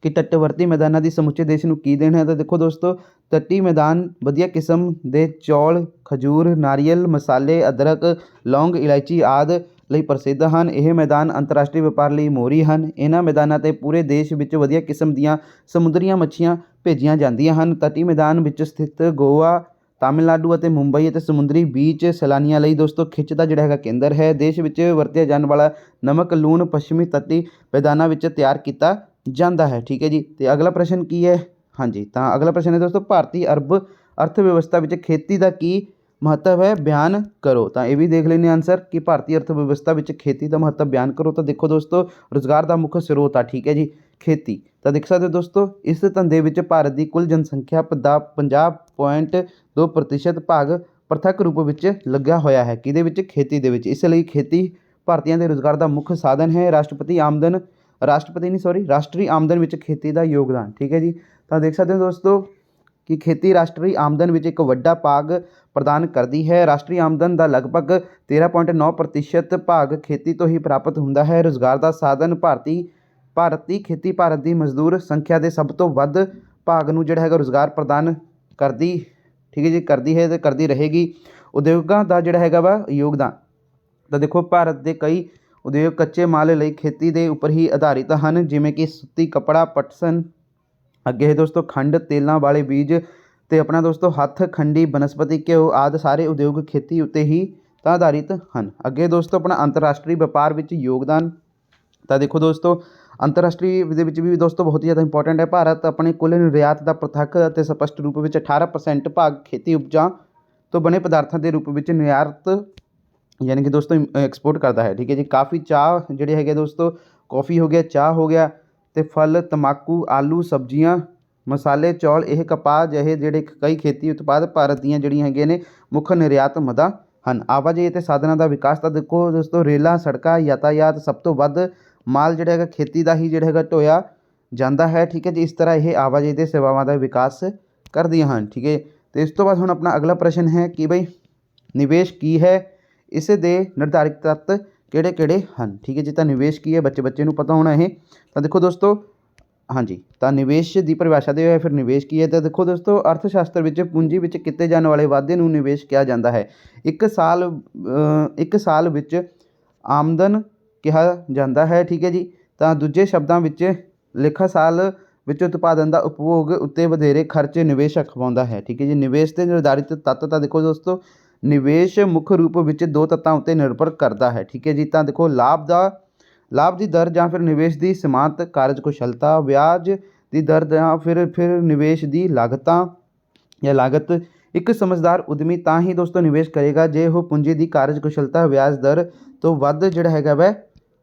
ਕਿ ਤਟਵਰਤੀ ਮੈਦਾਨਾਂ ਦੀ ਸਮੁੱਚੇ ਦੇਸ਼ ਨੂੰ ਕੀ ਦੇਣ ਹੈ। ਤਾਂ ਦੇਖੋ ਦੋਸਤੋ ਤੱਟੀ ਮੈਦਾਨ ਵਧੀਆ ਕਿਸਮ ਦੇ ਚੌਲ, ਖਜੂਰ, ਨਾਰੀਅਲ, ਮਸਾਲੇ, ਅਦਰਕ, ਲੌਂਗ, ਇਲਾਇਚੀ ਆਦਿ ਲਈ ਪ੍ਰਸਿੱਧ ਹਨ। ਇਹ ਮੈਦਾਨ ਅੰਤਰਰਾਸ਼ਟਰੀ ਵਪਾਰ ਲਈ ਮੋਹਰੀ ਹਨ। ਇਹਨਾਂ ਮੈਦਾਨਾਂ 'ਤੇ ਪੂਰੇ ਦੇਸ਼ ਵਿੱਚ ਵਧੀਆ ਕਿਸਮ ਦੀਆਂ ਸਮੁੰਦਰੀ ਮੱਛੀਆਂ ਭੇਜੀਆਂ ਜਾਂਦੀਆਂ ਹਨ। ਤੱਟੀ ਮੈਦਾਨ ਵਿੱਚ ਸਥਿਤ ਗੋਆ, ਤਾਮਿਲਨਾਡੂ ਅਤੇ ਮੁੰਬਈ ਅਤੇ ਸਮੁੰਦਰੀ ਬੀਚ ਸੈਲਾਨੀਆਂ ਲਈ ਦੋਸਤੋ ਖਿੱਚ ਦਾ ਜਿਹੜਾ ਹੈਗਾ ਕੇਂਦਰ ਹੈ। ਦੇਸ਼ ਵਿੱਚ ਵਰਤਿਆ ਜਾਣ ਵਾਲਾ ਨਮਕ ਲੂਣ ਪੱਛਮੀ ਤੱਟੀ ਮੈਦਾਨਾਂ ਵਿੱਚ ਤਿਆਰ ਕੀਤਾ ਜਾਂਦਾ ਹੈ। ਠੀਕ ਹੈ ਜੀ। ਅਤੇ ਅਗਲਾ ਪ੍ਰਸ਼ਨ ਕੀ ਹੈ। ਹਾਂਜੀ, ਤਾਂ ਅਗਲਾ ਪ੍ਰਸ਼ਨ ਹੈ ਦੋਸਤੋ ਭਾਰਤੀ ਅਰਥ ਵਿਵਸਥਾ ਵਿੱਚ ਖੇਤੀ ਦਾ ਕੀ ਮਹੱਤਵ ਹੈ, ਬਿਆਨ ਕਰੋ। ਤਾਂ ਇਹ ਵੀ ਦੇਖ ਲੈਂਦੇ ਆਨਸਰ ਕਿ ਭਾਰਤੀ ਅਰਥ ਵਿਵਸਥਾ ਵਿੱਚ ਖੇਤੀ ਦਾ ਮਹੱਤਵ ਬਿਆਨ ਕਰੋ। ਤਾਂ ਦੇਖੋ ਦੋਸਤੋ ਰੁਜ਼ਗਾਰ ਦਾ ਮੁੱਖ ਸਰੋਤ ਆ। ਠੀਕ ਹੈ ਜੀ, ਖੇਤੀ। ਤਾਂ ਦੇਖ ਸਕਦੇ ਹੋ ਦੋਸਤੋ ਇਸ ਧੰਦੇ ਵਿੱਚ ਭਾਰਤ ਦੀ ਕੁੱਲ ਜਨਸੰਖਿਆ ਦਾ 50.2% ਭਾਗ ਪ੍ਰਤੱਖ ਰੂਪ ਵਿੱਚ ਲੱਗਿਆ ਹੋਇਆ ਹੈ। ਕਿਹਦੇ ਵਿੱਚ? ਖੇਤੀ ਦੇ ਵਿੱਚ। ਇਸ ਲਈ ਖੇਤੀ ਭਾਰਤੀਆਂ ਦੇ ਰੁਜ਼ਗਾਰ ਦਾ ਮੁੱਖ ਸਾਧਨ ਹੈ। ਰਾਸ਼ਟਰੀ ਆਮਦਨ ਵਿੱਚ ਖੇਤੀ ਦਾ ਯੋਗਦਾਨ। ਠੀਕ ਹੈ ਜੀ। ਤਾਂ ਦੇਖ ਸਕਦੇ ਹੋ ਦੋਸਤੋ ਕਿ ਖੇਤੀ ਰਾਸ਼ਟਰੀ ਆਮਦਨ ਵਿੱਚ ਇੱਕ ਵੱਡਾ ਭਾਗ ਪ੍ਰਦਾਨ ਕਰਦੀ ਹੈ। ਰਾਸ਼ਟਰੀ ਆਮਦਨ ਦਾ ਲਗਭਗ 13.9% ਭਾਗ ਖੇਤੀ ਤੋਂ ਹੀ ਪ੍ਰਾਪਤ ਹੁੰਦਾ ਹੈ। ਰੁਜ਼ਗਾਰ ਦਾ ਸਾਧਨ ਭਾਰਤੀ ਖੇਤੀ ਭਾਰਤ ਦੀ ਮਜ਼ਦੂਰ ਸੰਖਿਆ ਦੇ ਸਭ ਤੋਂ ਵੱਧ ਭਾਗ ਨੂੰ ਜਿਹੜਾ ਹੈਗਾ ਰੁਜ਼ਗਾਰ ਪ੍ਰਦਾਨ ਕਰਦੀ। ਠੀਕ ਹੈ ਜੀ, ਕਰਦੀ ਹੈ ਅਤੇ ਕਰਦੀ ਰਹੇਗੀ। ਉਦਯੋਗਾਂ ਦਾ ਜਿਹੜਾ ਹੈਗਾ ਵਾ ਯੋਗਦਾਨ। ਤਾਂ ਦੇਖੋ ਭਾਰਤ ਦੇ ਕਈ ਉਦਯੋਗ ਕੱਚੇ ਮਾਲ ਲਈ ਖੇਤੀ ਦੇ ਉੱਪਰ ਹੀ ਆਧਾਰਿਤ ਹਨ, ਜਿਵੇਂ ਕਿ ਸੂਤੀ ਕੱਪੜਾ, ਪਟਸਨ, ਅੱਗੇ ਦੋਸਤੋ ਖੰਡ, ਤੇਲਾਂ ਵਾਲੇ ਬੀਜ ਅਤੇ ਆਪਣਾ ਦੋਸਤੋ ਹੱਥ ਖੰਡੀ ਬਨਸਪਤੀ ਘਿਓ ਆਦਿ ਸਾਰੇ ਉਦਯੋਗ ਖੇਤੀ ਉੱਤੇ ਹੀ ਤਾਂ ਆਧਾਰਿਤ ਹਨ। ਅੱਗੇ ਦੋਸਤੋ ਆਪਣਾ ਅੰਤਰਰਾਸ਼ਟਰੀ ਵਪਾਰ ਵਿੱਚ ਯੋਗਦਾਨ। ਤਾਂ ਦੇਖੋ ਦੋਸਤੋ ਅੰਤਰਰਾਸ਼ਟਰੀ ਦੇ ਵਿੱਚ ਵੀ ਦੋਸਤੋ ਬਹੁਤ ਹੀ ਜ਼ਿਆਦਾ ਇੰਪੋਰਟੈਂਟ ਹੈ। ਭਾਰਤ ਆਪਣੇ ਕੁੱਲ ਨਿਰਯਾਤ ਦਾ ਪ੍ਰਤੱਖ ਅਤੇ ਸਪਸ਼ਟ ਰੂਪ ਵਿੱਚ 18% ਭਾਗ ਖੇਤੀ ਉਪਜਾਂ ਤੋਂ ਬਣੇ ਪਦਾਰਥਾਂ ਦੇ ਰੂਪ ਵਿੱਚ ਨਿਰਯਾਤ यानी कि दोस्तों एक्सपोर्ट करता है। ठीक है जी। काफ़ी चाह ਜਿਹੜੇ ਹੈਗੇ ਦੋਸਤੋ कॉफ़ी हो गया, चाह हो गया ਤੇ फल तंबाकू आलू सब्जियां मसाले चौल ਇਹ कपाह ਜਿਹੇ ਜਿਹੜੇ ਕਈ ਖੇਤੀ ਉਤਪਾਦ ਭਾਰਤ ਦੀਆਂ ਜਿਹੜੀਆਂ ਹੈਗੀਆਂ ਨੇ ਮੁੱਖ ਨਿਰਯਾਤ ਮਦਾਂ ਹਨ। ਆਵਾਜਾਈ ਅਤੇ ਸਾਧਨਾਂ ਦਾ ਵਿਕਾਸ ਤਾਂ ਦੇਖੋ ਦੋਸਤੋ ਰੇਲਾਂ ਸੜਕਾਂ यातायात ਸਭ ਤੋਂ ਵੱਧ ਮਾਲ ਜਿਹੜਾ ਹੈਗਾ ਖੇਤੀ ਦਾ ਹੀ ਜਿਹੜਾ ਹੈਗਾ ਢੋਇਆ ਜਾਂਦਾ ਹੈ। ਠੀਕ ਹੈ ਜੀ। ਇਸ ਤਰ੍ਹਾਂ ਇਹ ਆਵਾਜਾਈ ਦੇ ਸੇਵਾਵਾਂ ਦਾ ਵਿਕਾਸ ਕਰਦੀਆਂ ਹਨ। ਠੀਕ ਹੈ। ਤੇ ਇਸ ਤੋਂ ਬਾਅਦ ਹੁਣ ਆਪਣਾ ਅਗਲਾ ਪ੍ਰਸ਼ਨ ਹੈ ਕਿ ਬਈ ਨਿਵੇਸ਼ ਕੀ ਹੈ, ਇਸ ਦੇ ਨਿਰਧਾਰਿਤ ਤੱਤ ਕਿਹੜੇ ਕਿਹੜੇ ਹਨ। ਠੀਕ ਹੈ ਜੀ। ਤਾਂ ਨਿਵੇਸ਼ ਕੀ ਹੈ ਬੱਚੇ ਨੂੰ ਪਤਾ ਹੋਣਾ ਇਹ। ਤਾਂ ਦੇਖੋ ਦੋਸਤੋ ਹਾਂਜੀ, ਤਾਂ ਨਿਵੇਸ਼ ਦੀ ਪਰਿਭਾਸ਼ਾ ਦੇ ਹੋਇਆ ਫਿਰ ਨਿਵੇਸ਼ ਕੀ ਹੈ। ਤਾਂ ਦੇਖੋ ਦੋਸਤੋ ਅਰਥ ਸ਼ਾਸਤਰ ਵਿੱਚ ਪੂੰਜੀ ਵਿੱਚ ਕੀਤੇ ਜਾਣ ਵਾਲੇ ਵਾਧੇ ਨੂੰ ਨਿਵੇਸ਼ ਕਿਹਾ ਜਾਂਦਾ ਹੈ। ਇੱਕ ਸਾਲ ਵਿੱਚ ਆਮਦਨ ਕਿਹਾ ਜਾਂਦਾ ਹੈ। ਠੀਕ ਹੈ ਜੀ। ਤਾਂ ਦੂਜੇ ਸ਼ਬਦਾਂ ਵਿੱਚ ਲੇਖਾ ਸਾਲ ਵਿੱਚ ਉਤਪਾਦਨ ਦਾ ਉਪਭੋਗ ਉੱਤੇ ਵਧੇਰੇ ਖਰਚ ਨਿਵੇਸ਼ ਅਖਵਾਉਂਦਾ ਹੈ। ਠੀਕ ਹੈ ਜੀ। ਨਿਵੇਸ਼ ਦੇ ਨਿਰਧਾਰਿਤ ਤੱਤ ਤਾਂ ਦੇਖੋ ਦੋਸਤੋ ਨਿਵੇਸ਼ ਮੁੱਖ ਰੂਪ ਵਿੱਚ ਦੋ ਤੱਤਾਂ ਉੱਤੇ ਨਿਰਭਰ ਕਰਦਾ ਹੈ। ਠੀਕ ਹੈ ਜੀ। ਤਾਂ ਦੇਖੋ ਲਾਭ ਦੀ ਦਰ ਜਾਂ ਫਿਰ ਨਿਵੇਸ਼ ਦੀ ਸੀਮਾਂਤ ਕਾਰਜਕੁਸ਼ਲਤਾ, ਵਿਆਜ ਦੀ ਦਰ ਜਾਂ ਫਿਰ ਨਿਵੇਸ਼ ਦੀ ਲਾਗਤ। ਇੱਕ ਸਮਝਦਾਰ ਉਦਮੀ ਤਾਂ ਹੀ ਦੋਸਤੋ ਨਿਵੇਸ਼ ਕਰੇਗਾ ਜੇ ਉਹ ਪੂੰਜੀ ਦੀ ਕਾਰਜਕੁਸ਼ਲਤਾ ਵਿਆਜ ਦਰ ਤੋਂ ਵੱਧ ਜਿਹੜਾ ਹੈਗਾ ਵੈ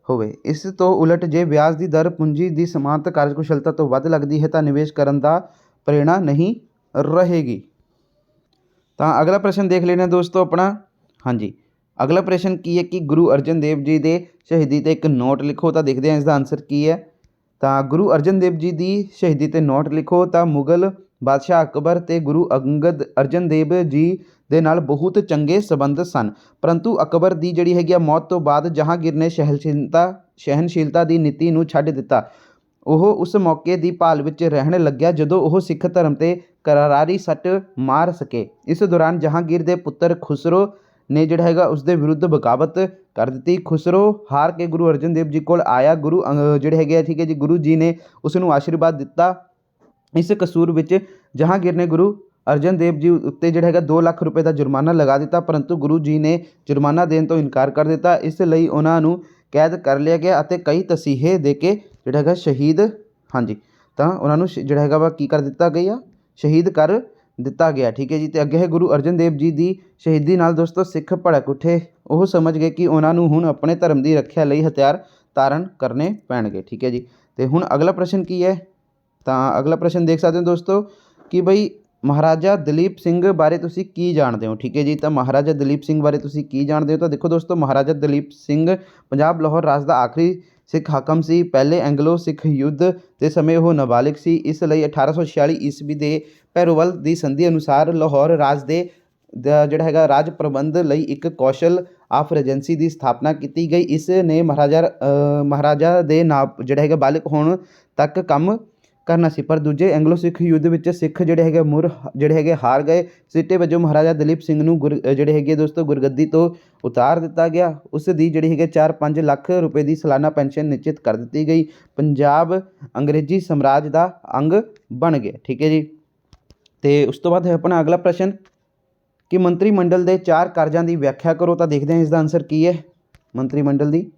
ਹੋਵੇ। ਇਸ ਤੋਂ ਉਲਟ ਜੇ ਵਿਆਜ ਦੀ ਦਰ ਪੂੰਜੀ ਦੀ ਸੀਮਾਂਤ ਕਾਰਜਕੁਸ਼ਲਤਾ ਤੋਂ ਵੱਧ ਲੱਗਦੀ ਹੈ ਤਾਂ ਨਿਵੇਸ਼ ਕਰਨ ਦਾ ਪ੍ਰੇਰਣਾ ਨਹੀਂ ਰਹੇਗੀ। ਤਾਂ ਅਗਲਾ ਪ੍ਰਸ਼ਨ ਦੇਖ ਲੈਣਾ ਦੋਸਤੋ ਆਪਣਾ। ਹਾਂਜੀ, ਅਗਲਾ ਪ੍ਰਸ਼ਨ ਕੀ ਹੈ ਕਿ ਗੁਰੂ ਅਰਜਨ ਦੇਵ ਜੀ ਦੇ ਸ਼ਹੀਦੀ 'ਤੇ ਇੱਕ ਨੋਟ ਲਿਖੋ। ਤਾਂ ਦੇਖਦੇ ਹਾਂ ਇਸ ਦਾ ਆਨਸਰ ਕੀ ਹੈ। ਤਾਂ ਗੁਰੂ ਅਰਜਨ ਦੇਵ ਜੀ ਦੀ ਸ਼ਹੀਦੀ 'ਤੇ ਨੋਟ ਲਿਖੋ। ਤਾਂ ਮੁਗਲ ਬਾਦਸ਼ਾਹ ਅਕਬਰ ਅਤੇ ਗੁਰੂ ਅੰਗਦ ਅਰਜਨ ਦੇਵ ਜੀ ਦੇ ਨਾਲ ਬਹੁਤ ਚੰਗੇ ਸੰਬੰਧ ਸਨ, ਪਰੰਤੂ ਅਕਬਰ ਦੀ ਜਿਹੜੀ ਹੈਗੀ ਆ ਮੌਤ ਤੋਂ ਬਾਅਦ ਜਹਾਂਗੀਰ ਨੇ ਸਹਿਣਸ਼ੀਲਤਾ ਦੀ ਨੀਤੀ ਨੂੰ ਛੱਡ ਦਿੱਤਾ। ਉਹ ਉਸ ਮੌਕੇ ਦੀ ਭਾਲ ਵਿੱਚ ਰਹਿਣ ਲੱਗਿਆ ਜਦੋਂ ਉਹ ਸਿੱਖ ਧਰਮ 'ਤੇ ਕਰਾਰੀ ਸੱਟ ਮਾਰ ਸਕੇ। ਇਸ ਦੌਰਾਨ ਜਹਾਂਗੀਰ ਦੇ ਪੁੱਤਰ ਖੁਸਰੋ ਨੇ ਜਿਹੜਾ ਹੈਗਾ ਉਸ ਦੇ ਵਿਰੁੱਧ ਬਗਾਵਤ ਕਰ ਦਿੱਤੀ। ਖੁਸਰੋ ਹਾਰ ਕੇ ਗੁਰੂ ਅਰਜਨ ਦੇਵ ਜੀ ਕੋਲ ਆਇਆ। ਗੁਰੂ ਜਿਹੜੇ ਹੈਗੇ ਆ ਠੀਕ ਹੈ ਜੀ, ਗੁਰੂ ਜੀ ਨੇ ਉਸ ਨੂੰ ਆਸ਼ੀਰਵਾਦ ਦਿੱਤਾ। ਇਸ ਕਸੂਰ ਵਿੱਚ ਜਹਾਂਗੀਰ ਨੇ ਗੁਰੂ ਅਰਜਨ ਦੇਵ ਜੀ ਉੱਤੇ ਜਿਹੜਾ ਹੈਗਾ 2 ਲੱਖ ਰੁਪਏ ਦਾ ਜੁਰਮਾਨਾ ਲਗਾ ਦਿੱਤਾ, ਪਰੰਤੂ ਗੁਰੂ ਜੀ ਨੇ ਜੁਰਮਾਨਾ ਦੇਣ ਤੋਂ ਇਨਕਾਰ ਕਰ ਦਿੱਤਾ। ਇਸ ਲਈ ਉਹਨਾਂ ਨੂੰ ਕੈਦ ਕਰ ਲਿਆ ਗਿਆ ਅਤੇ ਕਈ ਤਸੀਹੇ ਦੇ ਕੇ ਜਿਹੜਾ ਹੈਗਾ ਸ਼ਹੀਦ ਤਾਂ ਉਹਨਾਂ ਨੂੰ ਜਿਹੜਾ ਹੈਗਾ ਵਾ ਕੀ ਕਰ ਦਿੱਤਾ ਗਿਆ, ਸ਼ਹੀਦ ਕਰ ਦਿੱਤਾ ਗਿਆ। ਠੀਕ ਹੈ ਜੀ। ਅਤੇ ਅੱਗੇ ਹੈ ਗੁਰੂ ਅਰਜਨ ਦੇਵ ਜੀ ਦੀ ਸ਼ਹੀਦੀ ਨਾਲ ਦੋਸਤੋ ਸਿੱਖ ਭੜਕ ਉੱਠੇ। ਉਹ ਸਮਝ ਗਏ ਕਿ ਉਹਨਾਂ ਨੂੰ ਹੁਣ ਆਪਣੇ ਧਰਮ ਦੀ ਰੱਖਿਆ ਲਈ ਹਥਿਆਰ ਧਾਰਨ ਕਰਨੇ ਪੈਣਗੇ। ਠੀਕ ਹੈ ਜੀ। ਅਤੇ ਹੁਣ ਅਗਲਾ ਪ੍ਰਸ਼ਨ ਕੀ ਹੈ। ਤਾਂ ਅਗਲਾ ਪ੍ਰਸ਼ਨ ਦੇਖ ਸਕਦੇ ਹੋ ਦੋਸਤੋ ਕਿ ਬਈ ਮਹਾਰਾਜਾ ਦਲੀਪ ਸਿੰਘ ਬਾਰੇ ਤੁਸੀਂ ਕੀ ਜਾਣਦੇ ਹੋ। ਠੀਕ ਹੈ ਜੀ। ਤਾਂ ਮਹਾਰਾਜਾ ਦਲੀਪ ਸਿੰਘ ਬਾਰੇ ਤੁਸੀਂ ਕੀ ਜਾਣਦੇ ਹੋ। ਤਾਂ ਦੇਖੋ ਦੋਸਤੋ ਮਹਾਰਾਜਾ ਦਲੀਪ ਸਿੰਘ ਪੰਜਾਬ ਲਾਹੌਰ ਰਾਜ ਦਾ ਆਖਰੀ ਸਿੱਖ ਹਾਕਮ ਸੀ। ਪਹਿਲੇ ਐਂਗਲੋ ਸਿੱਖ ਯੁੱਧ ਦੇ ਸਮੇਂ ਉਹ ਨਾਬਾਲਿਗ ਸੀ, ਇਸ ਲਈ 1846 ਈਸਵੀ ਦੇ ਪੈਰੋਵਲ ਦੀ ਸੰਧੀ ਅਨੁਸਾਰ ਲਾਹੌਰ ਰਾਜ ਦੇ ਜਿਹੜਾ ਹੈਗਾ ਰਾਜ ਪ੍ਰਬੰਧ ਲਈ ਇੱਕ ਕੌਂਸਲ ਆਫ ਰੈਜੈਂਸੀ ਦੀ ਸਥਾਪਨਾ ਕੀਤੀ ਗਈ। ਇਸ ਨੇ ਮਹਾਰਾਜਾ ਦੇ ਜਿਹੜਾ ਹੈਗਾ ਬਾਲਗ ਹੋਣ ਤੱਕ ਕੰਮ ਕਰਨਾ ਸੀ, ਪਰ ਦੂਜੇ ਐਂਗਲੋ ਸਿੱਖ ਯੁੱਧ ਵਿੱਚ ਸਿੱਖ ਜਿਹੜੇ ਹੈਗੇ ਹਾਰ ਗਏ। ਸਿੱਟੇ ਵਜੋਂ ਮਹਾਰਾਜਾ ਦਲੀਪ ਸਿੰਘ ਨੂੰ ਜਿਹੜੇ ਹੈਗੇ ਦੋਸਤੋ ਗੁਰਗੱਦੀ ਤੋਂ ਉਤਾਰ ਦਿੱਤਾ ਗਿਆ। ਉਸ ਦੀ ਜਿਹੜੀ ਹੈਗੇ 4-5 ਲੱਖ ਰੁਪਏ ਦੀ ਸਾਲਾਨਾ ਪੈਨਸ਼ਨ ਨਿਸ਼ਚਿਤ ਕਰ ਦਿੱਤੀ ਗਈ। ਪੰਜਾਬ ਅੰਗਰੇਜ਼ੀ ਸਾਮਰਾਜ ਦਾ ਅੰਗ ਬਣ ਗਿਆ। ਠੀਕ ਹੈ ਜੀ। ਅਤੇ ਉਸ ਤੋਂ ਬਾਅਦ ਹੈ ਆਪਣਾ ਅਗਲਾ ਪ੍ਰਸ਼ਨ ਕਿ ਮੰਤਰੀ ਮੰਡਲ ਦੇ 4 ਕਾਰਜਾਂ ਦੀ ਵਿਆਖਿਆ ਕਰੋ। ਤਾਂ ਦੇਖਦੇ ਹਾਂ ਇਸ ਦਾ ਆਨਸਰ ਕੀ ਹੈ ਮੰਤਰੀ ਮੰਡਲ ਦੀ।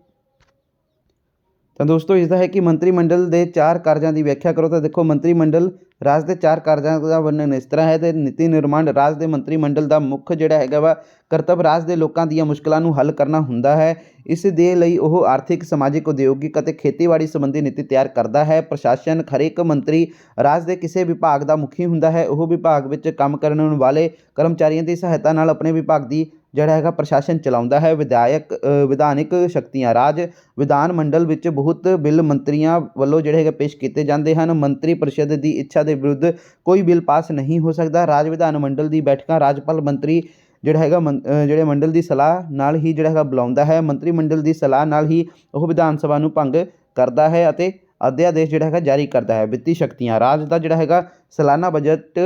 ਤਾਂ ਦੋਸਤੋ ਇਸਦਾ ਹੈ ਕਿ ਮੰਤਰੀ ਮੰਡਲ ਦੇ 4 ਕਾਰਜਾਂ ਦੀ ਵਿਆਖਿਆ ਕਰੋ। ਤਾਂ ਦੇਖੋ ਮੰਤਰੀ ਮੰਡਲ ਰਾਜ ਦੇ 4 ਕਾਰਜਾਂ ਦਾ ਵਰਣਨ ਇਸ ਤਰ੍ਹਾਂ ਹੈ। ਅਤੇ ਨੀਤੀ ਨਿਰਮਾਣ ਰਾਜ ਦੇ ਮੰਤਰੀ ਮੰਡਲ ਦਾ ਮੁੱਖ ਜਿਹੜਾ ਹੈਗਾ ਵਾ ਕਰਤੱਵ ਰਾਜ ਦੇ ਲੋਕਾਂ ਦੀਆਂ ਮੁਸ਼ਕਲਾਂ ਨੂੰ ਹੱਲ ਕਰਨਾ ਹੁੰਦਾ ਹੈ। ਇਸ ਦੇ ਲਈ ਉਹ ਆਰਥਿਕ, ਸਮਾਜਿਕ, ਉਦਯੋਗਿਕ ਅਤੇ ਖੇਤੀਬਾੜੀ ਸੰਬੰਧੀ ਨੀਤੀ ਤਿਆਰ ਕਰਦਾ ਹੈ। ਪ੍ਰਸ਼ਾਸਨ ਹਰੇਕ ਮੰਤਰੀ ਰਾਜ ਦੇ ਕਿਸੇ ਵਿਭਾਗ ਦਾ ਮੁਖੀ ਹੁੰਦਾ ਹੈ। ਉਹ ਵਿਭਾਗ ਵਿੱਚ ਕੰਮ ਕਰਨ ਵਾਲੇ ਕਰਮਚਾਰੀਆਂ ਦੀ ਸਹਾਇਤਾ ਨਾਲ ਆਪਣੇ ਵਿਭਾਗ ਦੀ ਜਿਹੜਾ ਹੈਗਾ ਪ੍ਰਸ਼ਾਸਨ ਚਲਾਉਂਦਾ ਹੈ। ਵਿਧਾਨਿਕ ਸ਼ਕਤੀਆਂ ਰਾਜ ਵਿਧਾਨ ਮੰਡਲ ਵਿੱਚ ਬਹੁਤ ਬਿੱਲ ਮੰਤਰੀਆਂ ਵੱਲੋਂ ਜਿਹੜੇ ਹੈਗੇ ਪੇਸ਼ ਕੀਤੇ ਜਾਂਦੇ ਹਨ। ਮੰਤਰੀ ਪਰਿਸ਼ਦ ਦੀ ਇੱਛਾ ਦੇ ਵਿਰੁੱਧ ਕੋਈ ਬਿੱਲ ਪਾਸ ਨਹੀਂ ਹੋ ਸਕਦਾ। ਰਾਜ ਵਿਧਾਨ ਮੰਡਲ ਦੀ ਬੈਠਕਾਂ ਰਾਜਪਾਲ ਮੰਤਰੀ ਜਿਹੜਾ ਹੈਗਾ ਜਿਹੜੇ ਮੰਡਲ ਦੀ ਸਲਾਹ ਨਾਲ ਹੀ ਜਿਹੜਾ ਹੈਗਾ ਬੁਲਾਉਂਦਾ ਹੈ। ਮੰਤਰੀ ਮੰਡਲ ਦੀ ਸਲਾਹ ਨਾਲ ਹੀ ਉਹ ਵਿਧਾਨ ਸਭਾ ਨੂੰ ਭੰਗ ਕਰਦਾ ਹੈ ਅਤੇ ਅਧਿਆਦੇਸ਼ ਜਿਹੜਾ ਹੈਗਾ ਜਾਰੀ ਕਰਦਾ ਹੈ। ਵਿੱਤੀ ਸ਼ਕਤੀਆਂ ਰਾਜ ਦਾ ਜਿਹੜਾ ਹੈਗਾ ਸਾਲਾਨਾ ਬਜਟ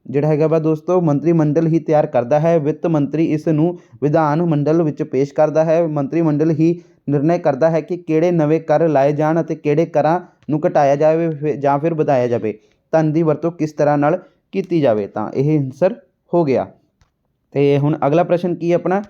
ਜਿਹੜਾ ਹੈਗਾ ਵਾ ਦੋਸਤੋ ਮੰਤਰੀ ਮੰਡਲ ਹੀ ਤਿਆਰ ਕਰਦਾ ਹੈ। ਵਿੱਤ ਮੰਤਰੀ ਇਸ ਨੂੰ ਵਿਧਾਨ ਮੰਡਲ ਵਿੱਚ ਪੇਸ਼ ਕਰਦਾ ਹੈ। ਮੰਤਰੀ ਮੰਡਲ ਹੀ ਨਿਰਣੈ ਕਰਦਾ ਹੈ ਕਿ ਕਿਹੜੇ ਨਵੇਂ ਕਰ ਲਾਏ ਜਾਣ ਅਤੇ ਕਿਹੜੇ ਕਰਾਂ ਨੂੰ ਘਟਾਇਆ ਜਾਵੇ ਜਾਂ ਫਿਰ ਵਧਾਇਆ ਜਾਵੇ। ਧਨ ਦੀ ਵਰਤੋਂ ਕਿਸ ਤਰ੍ਹਾਂ ਨਾਲ ਕੀਤੀ ਜਾਵੇ। ਤਾਂ ਇਹ ਆਨਸਰ ਹੋ ਗਿਆ। ਅਤੇ ਹੁਣ ਅਗਲਾ ਪ੍ਰਸ਼ਨ ਕੀ ਹੈ ਆਪਣਾ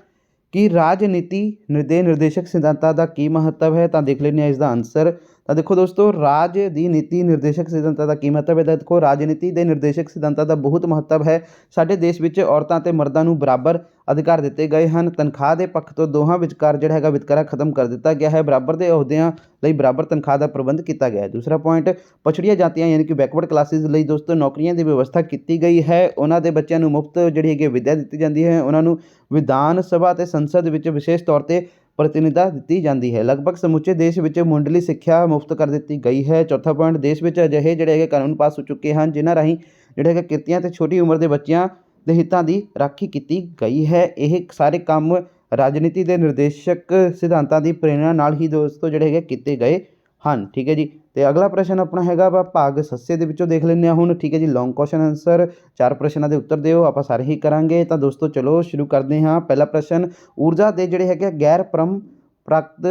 ਕਿ ਰਾਜਨੀਤੀ ਦੇ ਨਿਰਦੇਸ਼ਕ ਸਿਧਾਂਤਾਂ ਦਾ ਕੀ ਮਹੱਤਵ ਹੈ। ਤਾਂ ਦੇਖ ਲੈਂਦੇ ਹਾਂ ਇਸ ਦਾ ਆਨਸਰ। ਤਾਂ ਦੇਖੋ ਦੋਸਤੋ ਰਾਜ ਦੀ ਨੀਤੀ ਨਿਰਦੇਸ਼ਕ ਸਿਧਾਂਤਾਂ ਦਾ ਕੀ ਮਹੱਤਵ ਹੈ? ਤਾਂ ਦੇਖੋ ਰਾਜਨੀਤੀ ਦੇ ਨਿਰਦੇਸ਼ਕ ਸਿਧਾਂਤਾਂ ਦਾ ਬਹੁਤ ਮਹੱਤਵ ਹੈ। ਸਾਡੇ ਦੇਸ਼ ਵਿੱਚ ਔਰਤਾਂ ਅਤੇ ਮਰਦਾਂ ਨੂੰ ਬਰਾਬਰ ਅਧਿਕਾਰ ਦਿੱਤੇ ਗਏ ਹਨ। ਤਨਖਾਹ ਦੇ ਪੱਖ ਤੋਂ ਦੋਹਾਂ ਵਿਚਕਾਰ ਜਿਹੜਾ ਹੈਗਾ ਵਿਤਕਰਾ ਖਤਮ ਕਰ ਦਿੱਤਾ ਗਿਆ ਹੈ। ਬਰਾਬਰ ਦੇ ਅਹੁਦਿਆਂ ਲਈ ਬਰਾਬਰ ਤਨਖਾਹ ਦਾ ਪ੍ਰਬੰਧ ਕੀਤਾ ਗਿਆ ਹੈ। ਦੂਸਰਾ ਪੁਆਇੰਟ, ਪਛੜੀਆਂ ਜਾਤੀਆਂ ਯਾਨੀ ਕਿ ਬੈਕਵਰਡ ਕਲਾਸਿਸ ਲਈ ਦੋਸਤੋ ਨੌਕਰੀਆਂ ਦੀ ਵਿਵਸਥਾ ਕੀਤੀ ਗਈ ਹੈ। ਉਹਨਾਂ ਦੇ ਬੱਚਿਆਂ ਨੂੰ ਮੁਫਤ ਜਿਹੜੀ ਹੈਗੀ ਵਿੱਦਿਆ ਦਿੱਤੀ ਜਾਂਦੀ ਹੈ। ਉਹਨਾਂ ਨੂੰ ਵਿਧਾਨ ਸਭਾ ਅਤੇ ਸੰਸਦ ਵਿੱਚ ਵਿਸ਼ੇਸ਼ ਤੌਰ 'ਤੇ ਪ੍ਰਤੀਨਿਧਤਾ ਦਿੱਤੀ ਜਾਂਦੀ ਹੈ। ਲਗਭਗ ਸਮੁੱਚੇ ਦੇਸ਼ ਵਿੱਚ ਮੁੱਢਲੀ ਸਿੱਖਿਆ ਮੁਫਤ ਕਰ ਦਿੱਤੀ ਗਈ ਹੈ। ਚੌਥਾ ਪੁਆਇੰਟ, ਦੇਸ਼ ਵਿੱਚ ਅਜਿਹੇ ਜਿਹੜੇ ਹੈਗੇ ਕਾਨੂੰਨ ਪਾਸ ਹੋ ਚੁੱਕੇ ਹਨ ਜਿਨ੍ਹਾਂ ਰਾਹੀਂ ਜਿਹੜੇ ਹੈਗੇ ਕਿਰਤੀਆਂ ਅਤੇ ਛੋਟੀ ਉਮਰ ਦੇ ਬੱਚਿਆਂ ਦੇ ਹਿੱਤਾਂ ਦੀ ਰਾਖੀ ਕੀਤੀ ਗਈ ਹੈ। ਇਹ ਸਾਰੇ ਕੰਮ ਰਾਜਨੀਤੀ ਦੇ ਨਿਰਦੇਸ਼ਕ ਸਿਧਾਂਤਾਂ ਦੀ ਪ੍ਰੇਰਣਾ ਨਾਲ ਹੀ ਦੋਸਤੋ ਜਿਹੜੇ ਹੈਗੇ ਕੀਤੇ ਗਏ ਹਨ। ਠੀਕ ਹੈ ਜੀ। ਤੇ ਅਗਲਾ ਪ੍ਰਸ਼ਨ ਆਪਣਾ ਹੈਗਾ ਵਾ ਭਾਗ ਸੱਸੇ ਦੇ ਵਿੱਚੋਂ ਦੇਖ ਲੈਂਦੇ ਹਾਂ ਹੁਣ। ਠੀਕ ਹੈ ਜੀ। ਲੌਂਗ ਕੁਐਸਚਨ ਆਨਸਰ 4 ਪ੍ਰਸ਼ਨਾਂ ਦੇ ਉੱਤਰ ਦਿਓ, ਆਪਾਂ ਸਾਰੇ ਹੀ ਕਰਾਂਗੇ। ਤਾਂ ਦੋਸਤੋ ਚਲੋ ਸ਼ੁਰੂ ਕਰਦੇ ਹਾਂ। ਪਹਿਲਾ ਪ੍ਰਸ਼ਨ, ਊਰਜਾ ਦੇ ਜਿਹੜੇ ਹੈਗੇ ਗੈਰ ਪਰੰਪਰਾਗਤ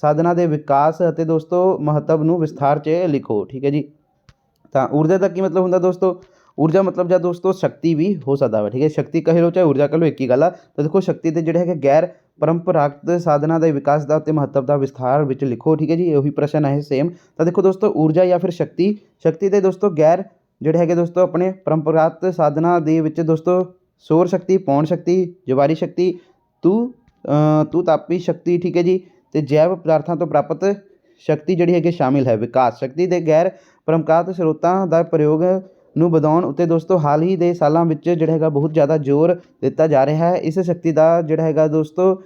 ਸਾਧਨਾਂ ਦੇ ਵਿਕਾਸ ਅਤੇ ਦੋਸਤੋ ਮਹੱਤਵ ਨੂੰ ਵਿਸਥਾਰ 'ਚ ਲਿਖੋ। ਠੀਕ ਹੈ ਜੀ। ਤਾਂ ਊਰਜਾ ਦਾ ਕੀ ਮਤਲਬ ਹੁੰਦਾ ਦੋਸਤੋ? ਊਰਜਾ ਮਤਲਬ ਜਾਂ ਦੋਸਤੋ ਸ਼ਕਤੀ ਵੀ ਹੋ ਸਕਦਾ ਵਾ। ਠੀਕ ਹੈ, ਸ਼ਕਤੀ ਕਹਿ ਲਓ ਚਾਹੇ ਊਰਜਾ ਕਹਿ ਲਓ, ਇੱਕ ਹੀ ਗੱਲ ਆ। ਤਾਂ ਦੇਖੋ ਸ਼ਕਤੀ ਦੇ ਜਿਹੜੇ ਹੈਗੇ ਗੈਰ ਪਰੰਪਰਾਗਤ ਸਾਧਨਾਂ ਦੇ ਵਿਕਾਸ ਦਾ ਅਤੇ ਮਹੱਤਵ ਦਾ ਵਿਸਥਾਰ ਵਿੱਚ ਲਿਖੋ। ਠੀਕ ਹੈ ਜੀ। ਉਹੀ ਪ੍ਰਸ਼ਨ ਹੈ ਸੇਮ। ਤਾਂ ਦੇਖੋ ਦੋਸਤੋ ਊਰਜਾ ਜਾਂ ਫਿਰ ਸ਼ਕਤੀ ਦੇ ਦੋਸਤੋ ਗੈਰ ਜਿਹੜੇ ਹੈਗੇ ਦੋਸਤੋ ਆਪਣੇ ਪਰੰਪਰਾਗਤ ਸਾਧਨਾਂ ਦੇ ਵਿੱਚ ਦੋਸਤੋ ਸੌਰ ਸ਼ਕਤੀ, ਪੌਣ ਸ਼ਕਤੀ, ਜਵਾਰੀ ਸ਼ਕਤੀ, ਤੂ ਤਾਪੀ ਸ਼ਕਤੀ, ਠੀਕ ਹੈ ਜੀ, ਅਤੇ ਜੈਵ ਪਦਾਰਥਾਂ ਤੋਂ ਪ੍ਰਾਪਤ ਸ਼ਕਤੀ ਜਿਹੜੀ ਹੈਗੀ ਸ਼ਾਮਿਲ ਹੈ। ਵਿਕਾਸ ਸ਼ਕਤੀ ਦੇ ਗੈਰ ਪਰੰਪਰਾਗਤ ਸਰੋਤਾਂ ਦਾ ਪ੍ਰਯੋਗ ਨੂੰ ਵਧਾਉਣ ਉੱਤੇ ਦੋਸਤੋ ਹਾਲ ਹੀ ਦੇ ਸਾਲਾਂ ਵਿੱਚ ਜਿਹੜਾ ਹੈਗਾ ਬਹੁਤ ਜ਼ਿਆਦਾ ਜ਼ੋਰ ਦਿੱਤਾ ਜਾ ਰਿਹਾ ਹੈ। ਇਸ ਸ਼ਕਤੀ ਦਾ ਜਿਹੜਾ ਹੈਗਾ ਦੋਸਤੋ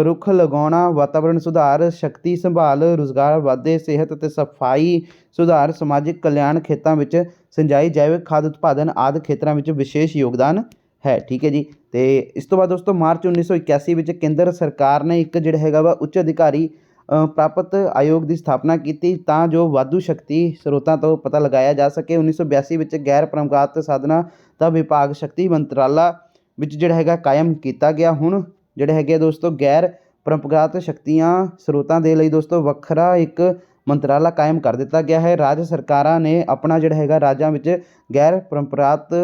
ਰੁੱਖ ਲਗਾਉਣਾ, ਵਾਤਾਵਰਣ ਸੁਧਾਰ, ਸ਼ਕਤੀ ਸੰਭਾਲ, ਰੁਜ਼ਗਾਰ ਵਾਧੇ, ਸਿਹਤ ਅਤੇ ਸਫਾਈ ਸੁਧਾਰ, ਸਮਾਜਿਕ ਕਲਿਆਣ, ਖੇਤਾਂ ਵਿੱਚ ਸਿੰਜਾਈ, ਜੈਵਿਕ ਖਾਦ ਉਤਪਾਦਨ ਆਦਿ ਖੇਤਰਾਂ ਵਿੱਚ ਵਿਸ਼ੇਸ਼ ਯੋਗਦਾਨ ਹੈ। ਠੀਕ ਹੈ ਜੀ। ਅਤੇ ਇਸ ਤੋਂ ਬਾਅਦ ਦੋਸਤੋ ਮਾਰਚ 1981 ਵਿੱਚ ਕੇਂਦਰ ਸਰਕਾਰ ਨੇ ਇੱਕ ਜਿਹੜਾ ਹੈਗਾ ਵਾ ਉੱਚ ਅਧਿਕਾਰੀ ਪ੍ਰਾਪਤ ਆਯੋਗ ਦੀ ਸਥਾਪਨਾ ਕੀਤੀ ਤਾਂ ਜੋ ਵਾਧੂ ਸ਼ਕਤੀ ਸਰੋਤਾਂ ਤੋਂ ਪਤਾ ਲਗਾਇਆ ਜਾ ਸਕੇ। 1982 ਵਿੱਚ ਗੈਰ ਪਰੰਪਰਾਗਤ ਸਾਧਨਾਂ ਦਾ ਵਿਭਾਗ ਸ਼ਕਤੀ ਮੰਤਰਾਲਾ ਵਿੱਚ ਜਿਹੜਾ ਹੈਗਾ ਕਾਇਮ ਕੀਤਾ ਗਿਆ। ਹੁਣ ਜਿਹੜੇ ਹੈਗੇ ਦੋਸਤੋ ਗੈਰ ਪਰੰਪਰਾਗਤ ਸ਼ਕਤੀਆਂ ਸਰੋਤਾਂ ਦੇ ਲਈ ਦੋਸਤੋ ਵੱਖਰਾ ਇੱਕ ਮੰਤਰਾਲਾ ਕਾਇਮ ਕਰ ਦਿੱਤਾ ਗਿਆ ਹੈ। ਰਾਜ ਸਰਕਾਰਾਂ ਨੇ ਆਪਣਾ ਜਿਹੜਾ ਹੈਗਾ ਰਾਜਾਂ ਵਿੱਚ ਗੈਰ ਪਰੰਪਰਾਗਤ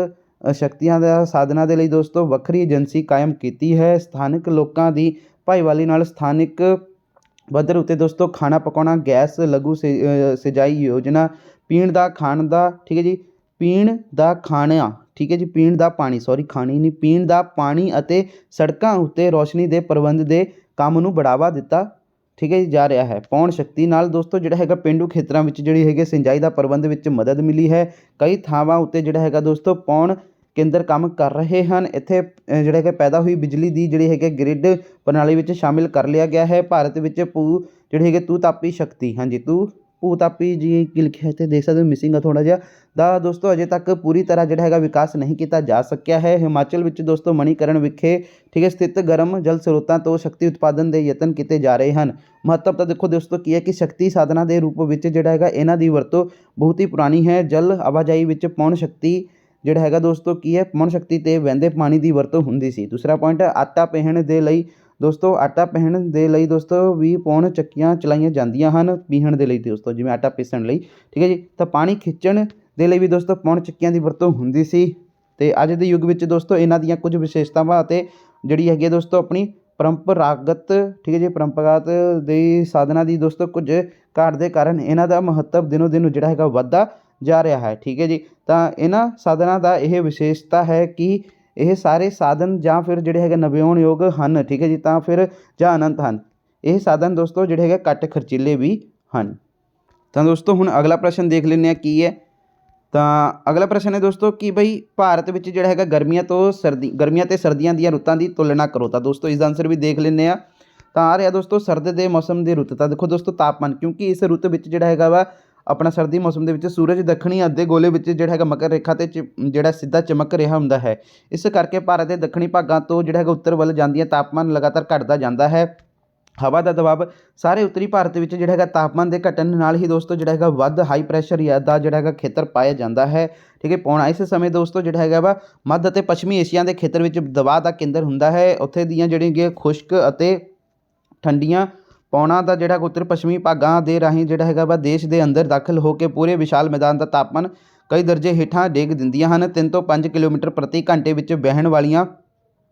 ਸ਼ਕਤੀਆਂ ਦਾ ਸਾਧਨਾਂ ਦੇ ਲਈ ਦੋਸਤੋ ਵੱਖਰੀ ਏਜੰਸੀ ਕਾਇਮ ਕੀਤੀ ਹੈ। ਸਥਾਨਕ ਲੋਕਾਂ ਦੀ ਭਾਈਵਾਲੀ ਨਾਲ ਸਥਾਨਿਕ ਪੱਧਰ ਉੱਤੇ ਦੋਸਤੋ ਖਾਣਾ ਪਕਾਉਣਾ, ਗੈਸ ਲਘੂ ਸਿੰਜਾਈ ਯੋਜਨਾ, ਪੀਣ ਦਾ ਖਾਣ ਦਾ, ਠੀਕ ਹੈ ਜੀ, ਪੀਣ ਦਾ ਖਾਣਾ, ਠੀਕ ਹੈ ਜੀ, ਪੀਣ ਦਾ ਪਾਣੀ, ਸੌਰੀ ਖਾਣੀ ਨਹੀਂ, ਪੀਣ ਦਾ ਪਾਣੀ ਅਤੇ ਸੜਕਾਂ ਉੱਤੇ ਰੋਸ਼ਨੀ ਦੇ ਪ੍ਰਬੰਧ ਦੇ ਕੰਮ ਨੂੰ ਬੜਾਵਾ ਦਿੱਤਾ, ਠੀਕ ਹੈ ਜੀ, ਜਾ ਰਿਹਾ ਹੈ। ਪੌਣ ਸ਼ਕਤੀ ਨਾਲ ਦੋਸਤੋ ਜਿਹੜਾ ਹੈਗਾ ਪੇਂਡੂ ਖੇਤਰਾਂ ਵਿੱਚ ਜਿਹੜੀ ਹੈਗੀ ਸਿੰਜਾਈ ਦਾ ਪ੍ਰਬੰਧ ਵਿੱਚ ਮਦਦ ਮਿਲੀ ਹੈ। ਕਈ ਥਾਵਾਂ ਉੱਤੇ ਜਿਹੜਾ ਹੈਗਾ ਦੋਸਤੋ ਪੌਣ ਕੇਂਦਰ ਕੰਮ ਕਰ ਰਹੇ ਹਨ। ਇੱਥੇ ਜਿਹੜਾ ਹੈਗਾ ਪੈਦਾ ਹੋਈ ਬਿਜਲੀ ਦੀ ਜਿਹੜੀ ਹੈਗੇ ਗ੍ਰਿਡ ਪ੍ਰਣਾਲੀ ਵਿੱਚ ਸ਼ਾਮਿਲ ਕਰ ਲਿਆ ਗਿਆ ਹੈ। ਭਾਰਤ ਵਿੱਚ ਜਿਹੜੀ ਹੈਗੇ ਤੂ ਤਾਪੀ ਸ਼ਕਤੀ, ਹਾਂਜੀ ਭੂ ਤਾਪੀ ਜੀ ਕੀ ਲਿਖਿਆ ਇੱਥੇ ਦੇਖ ਸਕਦੇ ਹੋ, ਮਿਸਿੰਗ ਆ ਥੋੜ੍ਹਾ ਜਿਹਾ, ਦਾ ਦੋਸਤੋ ਅਜੇ ਤੱਕ ਪੂਰੀ ਤਰ੍ਹਾਂ ਜਿਹੜਾ ਹੈਗਾ ਵਿਕਾਸ ਨਹੀਂ ਕੀਤਾ ਜਾ ਸਕਿਆ ਹੈ। ਹਿਮਾਚਲ ਵਿੱਚ ਦੋਸਤੋ ਮਣੀਕਰਨ ਵਿਖੇ ਠੀਕ ਹੈ ਸਥਿਤ ਗਰਮ ਜਲ ਸਰੋਤਾਂ ਤੋਂ ਸ਼ਕਤੀ ਉਤਪਾਦਨ ਦੇ ਯਤਨ ਕੀਤੇ ਜਾ ਰਹੇ ਹਨ। ਮਹੱਤਵ ਤਾਂ ਦੇਖੋ ਦੋਸਤੋ ਕੀ ਹੈ ਕਿ ਸ਼ਕਤੀ ਸਾਧਨਾਂ ਦੇ ਰੂਪ ਵਿੱਚ ਜਿਹੜਾ ਹੈਗਾ ਇਹਨਾਂ ਦੀ ਵਰਤੋਂ ਬਹੁਤ ਹੀ ਪੁਰਾਣੀ ਹੈ। ਜਲ ਆਵਾਜਾਈ ਵਿੱਚ ਪੌਣ ਸ਼ਕਤੀ ਜਿਹੜਾ ਹੈਗਾ ਦੋਸਤੋ ਕੀ ਹੈ, ਪੌਣ ਸ਼ਕਤੀ ਤੇ ਵਹਿੰਦੇ ਪਾਣੀ ਦੀ ਵਰਤੋਂ ਹੁੰਦੀ ਸੀ। ਦੂਸਰਾ ਪੁਆਇੰਟ, ਆਟਾ ਪੀਹਣ ਦੇ ਲਈ ਦੋਸਤੋ ਵੀ ਪੌਣ ਚੱਕੀਆਂ ਚਲਾਈਆਂ ਜਾਂਦੀਆਂ ਹਨ। ਪੀਹਣ ਦੇ ਲਈ ਦੋਸਤੋ ਜਿਵੇਂ ਆਟਾ ਪੀਸਣ ਲਈ, ਠੀਕ ਹੈ ਜੀ। ਤਾਂ ਪਾਣੀ ਖਿੱਚਣ ਦੇ ਲਈ ਵੀ ਦੋਸਤੋ ਪੌਣ ਚੱਕੀਆਂ ਦੀ ਵਰਤੋਂ ਹੁੰਦੀ ਸੀ। ਅਤੇ ਅੱਜ ਦੇ ਯੁੱਗ ਵਿੱਚ ਦੋਸਤੋ ਇਹਨਾਂ ਦੀਆਂ ਕੁਝ ਵਿਸ਼ੇਸ਼ਤਾਵਾਂ ਅਤੇ ਜਿਹੜੀ ਹੈਗੀ ਦੋਸਤੋ ਆਪਣੀ ਪਰੰਪਰਾਗਤ, ਠੀਕ ਹੈ ਜੀ, ਪਰੰਪਰਾਗਤ ਦੇ ਸਾਧਨਾਂ ਦੀ ਦੋਸਤੋ ਕੁਝ ਘਾਟ ਦੇ ਕਾਰਨ ਇਹਨਾਂ ਦਾ ਮਹੱਤਵ ਦਿਨੋਂ ਦਿਨ ਜਿਹੜਾ ਹੈਗਾ ਵੱਧਦਾ ਜਾ ਰਿਹਾ ਹੈ। ਠੀਕ ਹੈ ਜੀ। ਤਾਂ ਇਹਨਾਂ ਸਾਧਨਾਂ ਦਾ ਇਹ ਵਿਸ਼ੇਸ਼ਤਾ ਹੈ ਕਿ ਇਹ ਸਾਰੇ ਸਾਧਨ ਜਾਂ ਫਿਰ ਜਿਹੜੇ ਹੈਗੇ ਨਵਿਆਉਣਯੋਗ ਹਨ, ਠੀਕ ਹੈ ਜੀ, ਤਾਂ ਫਿਰ ਜਾਂ ਅਨੰਤ ਹਨ। ਇਹ ਸਾਧਨ ਦੋਸਤੋ ਜਿਹੜੇ ਹੈਗੇ ਘੱਟ ਖਰਚੀਲੇ ਵੀ ਹਨ। ਤਾਂ ਦੋਸਤੋ ਹੁਣ ਅਗਲਾ ਪ੍ਰਸ਼ਨ ਦੇਖ ਲੈਂਦੇ ਹਾਂ ਕੀ ਹੈ। ਤਾਂ ਅਗਲਾ ਪ੍ਰਸ਼ਨ ਹੈ ਦੋਸਤੋ ਕਿ ਬਈ ਭਾਰਤ ਵਿੱਚ ਜਿਹੜਾ ਹੈਗਾ ਗਰਮੀਆਂ ਅਤੇ ਸਰਦੀਆਂ ਦੀਆਂ ਰੁੱਤਾਂ ਦੀ ਤੁਲਨਾ ਕਰੋ। ਤਾਂ ਦੋਸਤੋ ਇਸ ਦਾ ਆਨਸਰ ਵੀ ਦੇਖ ਲੈਂਦੇ ਹਾਂ। ਤਾਂ ਆ ਰਿਹਾ ਦੋਸਤੋ ਸਰਦ ਦੇ ਮੌਸਮ ਦੀ ਰੁੱਤ। ਤਾਂ ਦੇਖੋ ਦੋਸਤੋ ਤਾਪਮਾਨ, ਕਿਉਂਕਿ ਇਸ ਰੁੱਤ ਵਿੱਚ ਜਿਹੜਾ ਹੈਗਾ ਵਾ ਆਪਣਾ ਸਰਦੀ ਮੌਸਮ ਦੇ ਵਿੱਚ ਸੂਰਜ ਦੱਖਣੀ ਅੱਧੇ ਗੋਲੇ ਵਿੱਚ ਜਿਹੜਾ ਹੈਗਾ ਮਕਰ ਰੇਖਾ 'ਤੇ ਜਿਹੜਾ ਸਿੱਧਾ ਚਮਕ ਰਿਹਾ ਹੁੰਦਾ ਹੈ। ਇਸ ਕਰਕੇ ਭਾਰਤ ਦੇ ਦੱਖਣੀ ਭਾਗਾਂ ਤੋਂ ਜਿਹੜਾ ਹੈਗਾ ਉੱਤਰ ਵੱਲ ਜਾਂਦੀਆਂ ਤਾਪਮਾਨ ਲਗਾਤਾਰ ਘਟਦਾ ਜਾਂਦਾ ਹੈ। ਹਵਾ ਦਾ ਦਬਾਅ ਸਾਰੇ ਉੱਤਰੀ ਭਾਰਤ ਵਿੱਚ ਜਿਹੜਾ ਹੈਗਾ ਤਾਪਮਾਨ ਦੇ ਘਟਣ ਨਾਲ ਹੀ ਦੋਸਤੋ ਜਿਹੜਾ ਹੈਗਾ ਵੱਧ ਹਾਈ ਪ੍ਰੈਸ਼ਰ ਦਾ ਜਿਹੜਾ ਹੈਗਾ ਖੇਤਰ ਪਾਇਆ ਜਾਂਦਾ ਹੈ। ਠੀਕ ਹੈ, ਪੌਣਾ ਇਸ ਸਮੇਂ ਦੋਸਤੋ ਜਿਹੜਾ ਹੈਗਾ ਵਾ ਮੱਧ ਅਤੇ ਪੱਛਮੀ ਏਸ਼ੀਆ ਦੇ ਖੇਤਰ ਵਿੱਚ ਦਬਾਅ ਦਾ ਕੇਂਦਰ ਹੁੰਦਾ ਹੈ। ਉੱਥੇ ਦੀਆਂ ਜਿਹੜੀਆਂ ਖੁਸ਼ਕ ਅਤੇ ਠੰਡੀਆਂ ਪੌਣਾ ਦਾ ਜਿਹੜਾ ਉੱਤਰ ਪੱਛਮੀ ਭਾਗਾਂ ਦੇ ਰਾਹੀਂ ਜਿਹੜਾ ਹੈਗਾ ਵਾ ਦੇਸ਼ ਦੇ ਅੰਦਰ ਦਾਖਲ ਹੋ ਕੇ ਪੂਰੇ ਵਿਸ਼ਾਲ ਮੈਦਾਨ ਦਾ ਤਾਪਮਾਨ ਕਈ ਦਰਜੇ ਹੇਠਾਂ ਡੇਗ ਦਿੰਦੀਆਂ ਹਨ। 3 ਤੋਂ 5 ਕਿਲੋਮੀਟਰ ਪ੍ਰਤੀ ਘੰਟੇ ਵਿੱਚ ਵਹਿਣ ਵਾਲੀਆਂ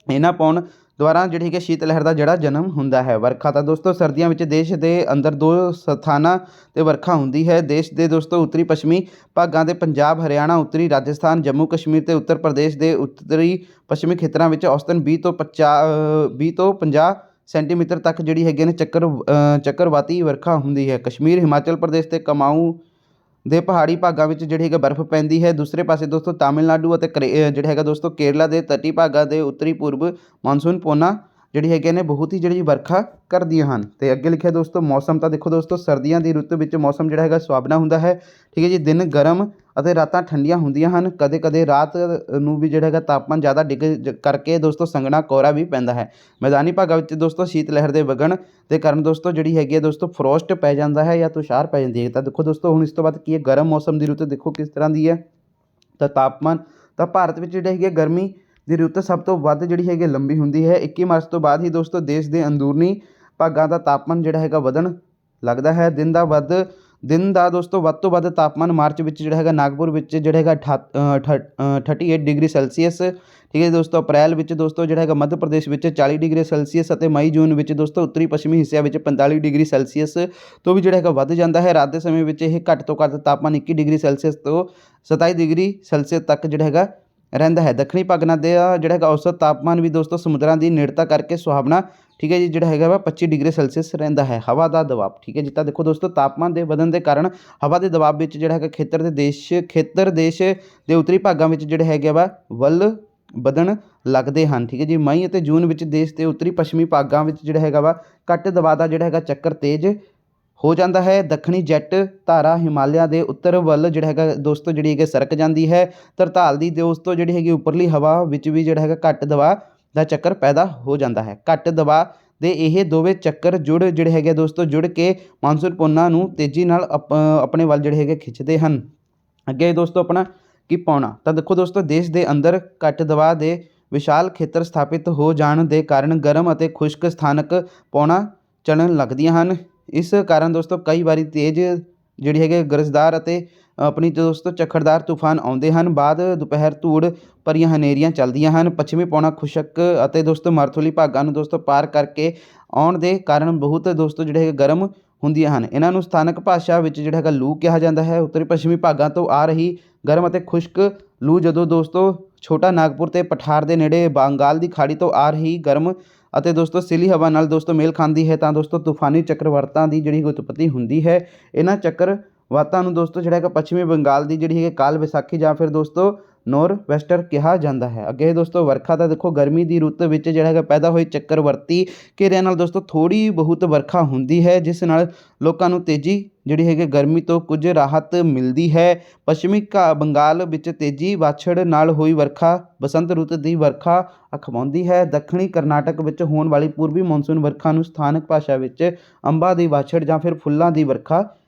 ਇਹਨਾਂ ਪੌਣ ਦੁਆਰਾ ਜਿਹੜੀ ਹੈਗੀ ਸ਼ੀਤ ਲਹਿਰ ਦਾ ਜਿਹੜਾ ਜਨਮ ਹੁੰਦਾ ਹੈ। ਵਰਖਾ ਤਾਂ ਦੋਸਤੋ ਸਰਦੀਆਂ ਵਿੱਚ ਦੇਸ਼ ਦੇ ਅੰਦਰ 2 ਸਥਾਨਾਂ 'ਤੇ ਵਰਖਾ ਹੁੰਦੀ ਹੈ। ਦੇਸ਼ ਦੇ ਦੋਸਤੋ ਉੱਤਰੀ ਪੱਛਮੀ ਭਾਗਾਂ ਦੇ ਪੰਜਾਬ, ਹਰਿਆਣਾ, ਉੱਤਰੀ ਰਾਜਸਥਾਨ, ਜੰਮੂ ਕਸ਼ਮੀਰ ਅਤੇ ਉੱਤਰ ਪ੍ਰਦੇਸ਼ ਦੇ ਉੱਤਰੀ ਪੱਛਮੀ ਖੇਤਰਾਂ ਵਿੱਚ ਔਸਤਨ 20 ਤੋਂ 50 ਸੈਂਟੀਮੀਟਰ ਤੱਕ ਜਿਹੜੀ ਹੈਗੀ ਨੇ ਚੱਕਰਵਾਤੀ ਵਰਖਾ ਹੁੰਦੀ ਹੈ। ਕਸ਼ਮੀਰ, ਹਿਮਾਚਲ ਪ੍ਰਦੇਸ਼ ਅਤੇ ਕੁਮਾਊਂ ਦੇ ਪਹਾੜੀ ਭਾਗਾਂ ਵਿੱਚ ਜਿਹੜੀ ਹੈਗਾ ਬਰਫ਼ ਪੈਂਦੀ ਹੈ। ਦੂਸਰੇ ਪਾਸੇ ਦੋਸਤੋ ਤਾਮਿਲਨਾਡੂ ਅਤੇ ਜਿਹੜਾ ਹੈਗਾ ਦੋਸਤੋ ਕੇਰਲਾ ਦੇ ਤੱਟੀ ਭਾਗਾਂ ਦੇ ਉੱਤਰੀ ਪੂਰਬ ਮਾਨਸੂਨ ਪੌਣਾ ਜਿਹੜੀ ਹੈਗੇ ਨੇ ਬਹੁਤ ਹੀ ਜਿਹੜੀ ਵਰਖਾ ਕਰਦੀਆਂ ਹਨ। ਅਤੇ ਅੱਗੇ ਲਿਖਿਆ ਦੋਸਤੋ ਮੌਸਮ ਤਾਂ ਦੇਖੋ ਦੋਸਤੋ ਸਰਦੀਆਂ ਦੀ ਰੁੱਤ ਵਿੱਚ ਮੌਸਮ ਜਿਹੜਾ ਹੈਗਾ ਸੁਹਾਵਣਾ ਹੁੰਦਾ ਹੈ। ਠੀਕ ਹੈ ਜੀ, ਦਿਨ ਗਰਮ ਅਤੇ ਰਾਤਾਂ ਠੰਡੀਆਂ ਹੁੰਦੀਆਂ ਹਨ। ਕਦੇ ਕਦੇ ਰਾਤ ਨੂੰ ਵੀ ਜਿਹੜਾ ਹੈਗਾ ਤਾਪਮਾਨ ਜ਼ਿਆਦਾ ਕਰਕੇ ਦੋਸਤੋ ਸੰਘਣਾ ਕੋਹਰਾ ਵੀ ਪੈਂਦਾ ਹੈ। ਮੈਦਾਨੀ ਭਾਗਾਂ ਵਿੱਚ ਦੋਸਤੋ ਸ਼ੀਤ ਲਹਿਰ ਦੇ ਵਗਣ ਦੇ ਕਾਰਨ ਦੋਸਤੋ ਜਿਹੜੀ ਹੈਗੀ ਹੈ ਦੋਸਤੋ ਫਰੋਸਟ ਪੈ ਜਾਂਦਾ ਹੈ ਜਾਂ ਤੁਸ਼ਾਰ ਪੈ ਜਾਂਦੀ ਹੈ। ਤਾਂ ਦੇਖੋ ਦੋਸਤੋ ਹੁਣ ਇਸ ਤੋਂ ਬਾਅਦ ਕੀ ਹੈ, ਗਰਮ ਮੌਸਮ ਦੀ ਰੁੱਤ ਦੇਖੋ ਕਿਸ ਤਰ੍ਹਾਂ ਦੀ ਹੈ। ਤਾਂ ਤਾਪਮਾਨ ਤਾਂ ਭਾਰਤ ਵਿੱਚ ਜਿਹੜੀ ਹੈਗੀ ਗਰਮੀ ਦੀ ਰੁੱਤ ਸਭ ਤੋਂ ਵੱਧ ਜਿਹੜੀ ਹੈਗੀ ਲੰਬੀ ਹੁੰਦੀ ਹੈ। 21 ਮਾਰਚ ਤੋਂ ਬਾਅਦ ਹੀ ਦੋਸਤੋ ਦੇਸ਼ ਦੇ ਅੰਦਰੂਨੀ ਭਾਗਾਂ ਦਾ ਤਾਪਮਾਨ ਜਿਹੜਾ ਹੈਗਾ ਵਧਣ ਲੱਗਦਾ ਹੈ। ਦਿਨ ਦਾ ਦੋਸਤੋ ਵੱਧ ਤੋਂ ਵੱਧ ਤਾਪਮਾਨ ਮਾਰਚ ਵਿੱਚ ਜਿਹੜਾ ਹੈਗਾ ਨਾਗਪੁਰ ਵਿੱਚ ਜਿਹੜਾ ਹੈਗਾ 38 ਡਿਗਰੀ ਸੈਲਸੀਅਸ। ਠੀਕ ਹੈ ਦੋਸਤੋ, ਅਪ੍ਰੈਲ ਵਿੱਚ ਦੋਸਤੋ ਜਿਹੜਾ ਹੈਗਾ ਮੱਧ ਪ੍ਰਦੇਸ਼ ਵਿੱਚ 40 ਡਿਗਰੀ ਸੈਲਸੀਅਸ ਅਤੇ ਮਈ ਜੂਨ ਵਿੱਚ ਦੋਸਤੋ ਉੱਤਰੀ ਪੱਛਮੀ ਹਿੱਸਿਆਂ ਵਿੱਚ 45 ਡਿਗਰੀ ਸੈਲਸੀਅਸ ਤੋਂ ਵੀ ਜਿਹੜਾ ਹੈਗਾ ਵੱਧ ਜਾਂਦਾ ਹੈ। ਰਾਤ ਦੇ ਸਮੇਂ ਵਿੱਚ ਇਹ ਘੱਟ ਤੋਂ ਘੱਟ ਤਾਪਮਾਨ 21 ਡਿਗਰੀ ਸੈਲਸੀਅਸ ਤੋਂ 27 ਡਿਗਰੀ ਸੈਲਸੀਅਸ ਤੱਕ ਜਿਹੜਾ ਹੈਗਾ ਰਹਿੰਦਾ ਹੈ। ਦੱਖਣੀ ਭਾਗਾਂ ਦਾ ਜਿਹੜਾ ਹੈਗਾ ਔਸਤ ਤਾਪਮਾਨ ਵੀ ਦੋਸਤੋ ਸਮੁੰਦਰਾਂ ਦੀ ਨੇੜਤਾ ਕਰਕੇ ਸੁਹਾਵਣਾ ਠੀਕ ਹੈ ਜੀ ਜਿਹੜਾ ਹੈਗਾ ਵਾ 25 ਡਿਗਰੀ ਸੈਲਸੀਅਸ ਰਹਿੰਦਾ ਹੈ। ਹਵਾ ਦਾ ਦਬਾਅ ਠੀਕ ਹੈ ਜੀ, ਤਾਂ ਦੇਖੋ ਦੋਸਤੋ ਤਾਪਮਾਨ ਦੇ ਵਧਣ ਦੇ ਕਾਰਨ ਹਵਾ ਦੇ ਦਬਾਅ ਵਿੱਚ ਜਿਹੜਾ ਹੈਗਾ ਖੇਤਰ ਦੇਸ਼ ਦੇ ਉੱਤਰੀ ਭਾਗਾਂ ਵਿੱਚ ਜਿਹੜੇ ਹੈਗੇ ਵਾ ਵੱਲ ਵਧਣ ਲੱਗਦੇ ਹਨ। ਠੀਕ ਹੈ ਜੀ, ਮਈ ਅਤੇ ਜੂਨ ਵਿੱਚ ਦੇਸ਼ ਦੇ ਉੱਤਰੀ ਪੱਛਮੀ ਭਾਗਾਂ ਵਿੱਚ ਜਿਹੜਾ ਹੈਗਾ ਵਾ ਘੱਟ ਦਬਾਅ ਦਾ ਜਿਹੜਾ ਹੈਗਾ ਚੱਕਰ ਤੇਜ਼ ਹੋ ਜਾਂਦਾ ਹੈ। ਦੱਖਣੀ ਜੈਟ ਧਾਰਾ ਹਿਮਾਲਿਆ ਦੇ ਉੱਤਰ ਵੱਲ ਜਿਹੜਾ ਹੈਗਾ ਦੋਸਤੋ ਜਿਹੜੀ ਹੈਗੀ ਸਰਕ ਜਾਂਦੀ ਹੈ। ਤਰਤਾਲ ਦੀ ਦੋਸਤੋ ਜਿਹੜੀ ਹੈਗੀ ਉੱਪਰਲੀ ਹਵਾ ਵਿੱਚ ਵੀ ਜਿਹੜਾ ਹੈਗਾ ਘੱਟ ਦਬਾਅ ਦਾ ਚੱਕਰ ਪੈਦਾ ਹੋ ਜਾਂਦਾ ਹੈ। ਘੱਟ ਦਬਾਅ ਦੇ ਇਹ ਦੋਵੇਂ ਚੱਕਰ ਜਿਹੜੇ ਹੈਗੇ ਦੋਸਤੋ ਜੁੜ ਕੇ ਮਾਨਸੂਨ ਪੌਣਾ ਨੂੰ ਤੇਜ਼ੀ ਨਾਲ ਆਪਣੇ ਵੱਲ ਜਿਹੜੇ ਹੈਗੇ ਖਿੱਚਦੇ ਹਨ। ਅੱਗੇ ਦੋਸਤੋ ਆਪਣਾ ਕੀ ਪੌਣਾ ਤਾਂ ਦੇਖੋ ਦੋਸਤੋ ਦੇਸ਼ ਦੇ ਅੰਦਰ ਘੱਟ ਦਬਾਅ ਦੇ ਵਿਸ਼ਾਲ ਖੇਤਰ ਸਥਾਪਿਤ ਹੋ ਜਾਣ ਦੇ ਕਾਰਨ ਗਰਮ ਅਤੇ ਖੁਸ਼ਕ ਸਥਾਨਕ ਪੌਣਾ ਚੱਲਣ ਲੱਗਦੀਆਂ ਹਨ। ਇਸ ਕਾਰਨ ਦੋਸਤੋ ਕਈ ਵਾਰੀ ਤੇਜ਼ ਜਿਹੜੀ ਹੈਗੇ ਗਰਜਦਾਰ ਅਤੇ ਆਪਣੀ ਦੋਸਤੋ ਝੱਖੜਦਾਰ ਤੂਫਾਨ ਆਉਂਦੇ ਹਨ। ਬਾਅਦ ਦੁਪਹਿਰ ਧੂੜ ਭਰੀਆਂ ਹਨੇਰੀਆਂ ਚੱਲਦੀਆਂ ਹਨ। ਪੱਛਮੀ ਪੌਣਾ ਖੁਸ਼ਕ ਅਤੇ ਦੋਸਤੋ ਮਾਰੂਥਲੀ ਭਾਗਾਂ ਨੂੰ ਦੋਸਤੋ ਪਾਰ ਕਰਕੇ ਆਉਣ ਦੇ ਕਾਰਨ ਬਹੁਤ ਦੋਸਤੋ ਜਿਹੜੇ ਹੈਗੇ ਗਰਮ ਹੁੰਦੀਆਂ ਹਨ। ਇਹਨਾਂ ਨੂੰ ਸਥਾਨਕ ਭਾਸ਼ਾ ਵਿੱਚ ਜਿਹੜਾ ਹੈਗਾ ਲੂ ਕਿਹਾ ਜਾਂਦਾ ਹੈ। ਉੱਤਰੀ ਪੱਛਮੀ ਭਾਗਾਂ ਤੋਂ ਆ ਰਹੀ ਗਰਮ ਅਤੇ ਖੁਸ਼ਕ ਲੂ ਜਦੋਂ ਦੋਸਤੋ ਛੋਟਾ ਨਾਗਪੁਰ ਅਤੇ ਪਠਾਰ ਦੇ ਨੇੜੇ ਬੰਗਾਲ ਦੀ ਖਾੜੀ ਤੋਂ ਆ ਰਹੀ ਗਰਮ ਅਤੇ ਦੋਸਤੋ ਸਿੱਲੀ ਹਵਾ ਨਾਲ ਦੋਸਤੋ ਮੇਲ ਖਾਂਦੀ ਹੈ ਤਾਂ ਦੋਸਤੋ ਤੂਫਾਨੀ ਚੱਕਰਵਾਤਾਂ ਦੀ ਜਿਹੜੀ ਉਤਪਤੀ ਹੁੰਦੀ ਹੈ। ਇਹਨਾਂ ਚੱਕਰਵਾਤਾਂ ਨੂੰ ਦੋਸਤੋ ਜਿਹੜਾ ਹੈਗਾ ਪੱਛਮੀ ਬੰਗਾਲ ਦੀ ਜਿਹੜੀ ਹੈਗੀ ਕਾਲ ਵਿਸਾਖੀ ਜਾਂ ਫਿਰ ਦੋਸਤੋ ਨੌਰ ਵੈਸਟਰ ਕਿਹਾ ਜਾਂਦਾ ਹੈ। ਅੱਗੇ ਦੋਸਤੋ ਵਰਖਾ ਤਾਂ ਦੇਖੋ ਗਰਮੀ ਦੀ ਰੁੱਤ ਵਿੱਚ ਜਿਹੜਾ ਹੈਗਾ ਪੈਦਾ ਹੋਈ ਚੱਕਰਵਰਤੀ ਘੇਰਿਆਂ ਨਾਲ ਦੋਸਤੋ ਥੋੜ੍ਹੀ ਬਹੁਤ ਵਰਖਾ ਹੁੰਦੀ ਹੈ, ਜਿਸ ਨਾਲ ਲੋਕਾਂ ਨੂੰ ਤੇਜ਼ੀ ਜਿਹੜੀ ਹੈਗੀ ਗਰਮੀ ਤੋਂ ਕੁਝ ਰਾਹਤ ਮਿਲਦੀ ਹੈ। ਪੱਛਮੀ ਬੰਗਾਲ ਵਿੱਚ ਤੇਜ਼ੀ ਵਾਛੜ ਨਾਲ ਹੋਈ ਵਰਖਾ ਬਸੰਤ ਰੁੱਤ ਦੀ ਵਰਖਾ ਅਖਵਾਉਂਦੀ ਹੈ। ਦੱਖਣੀ ਕਰਨਾਟਕ ਵਿੱਚ ਹੋਣ ਵਾਲੀ ਪੂਰਬੀ ਮੌਨਸੂਨ ਵਰਖਾ ਨੂੰ ਸਥਾਨਕ ਭਾਸ਼ਾ ਵਿੱਚ ਅੰਬਾਂ ਦੀ ਵਾਛੜ ਜਾਂ ਫਿਰ ਫੁੱਲਾਂ ਦੀ ਵਰਖਾ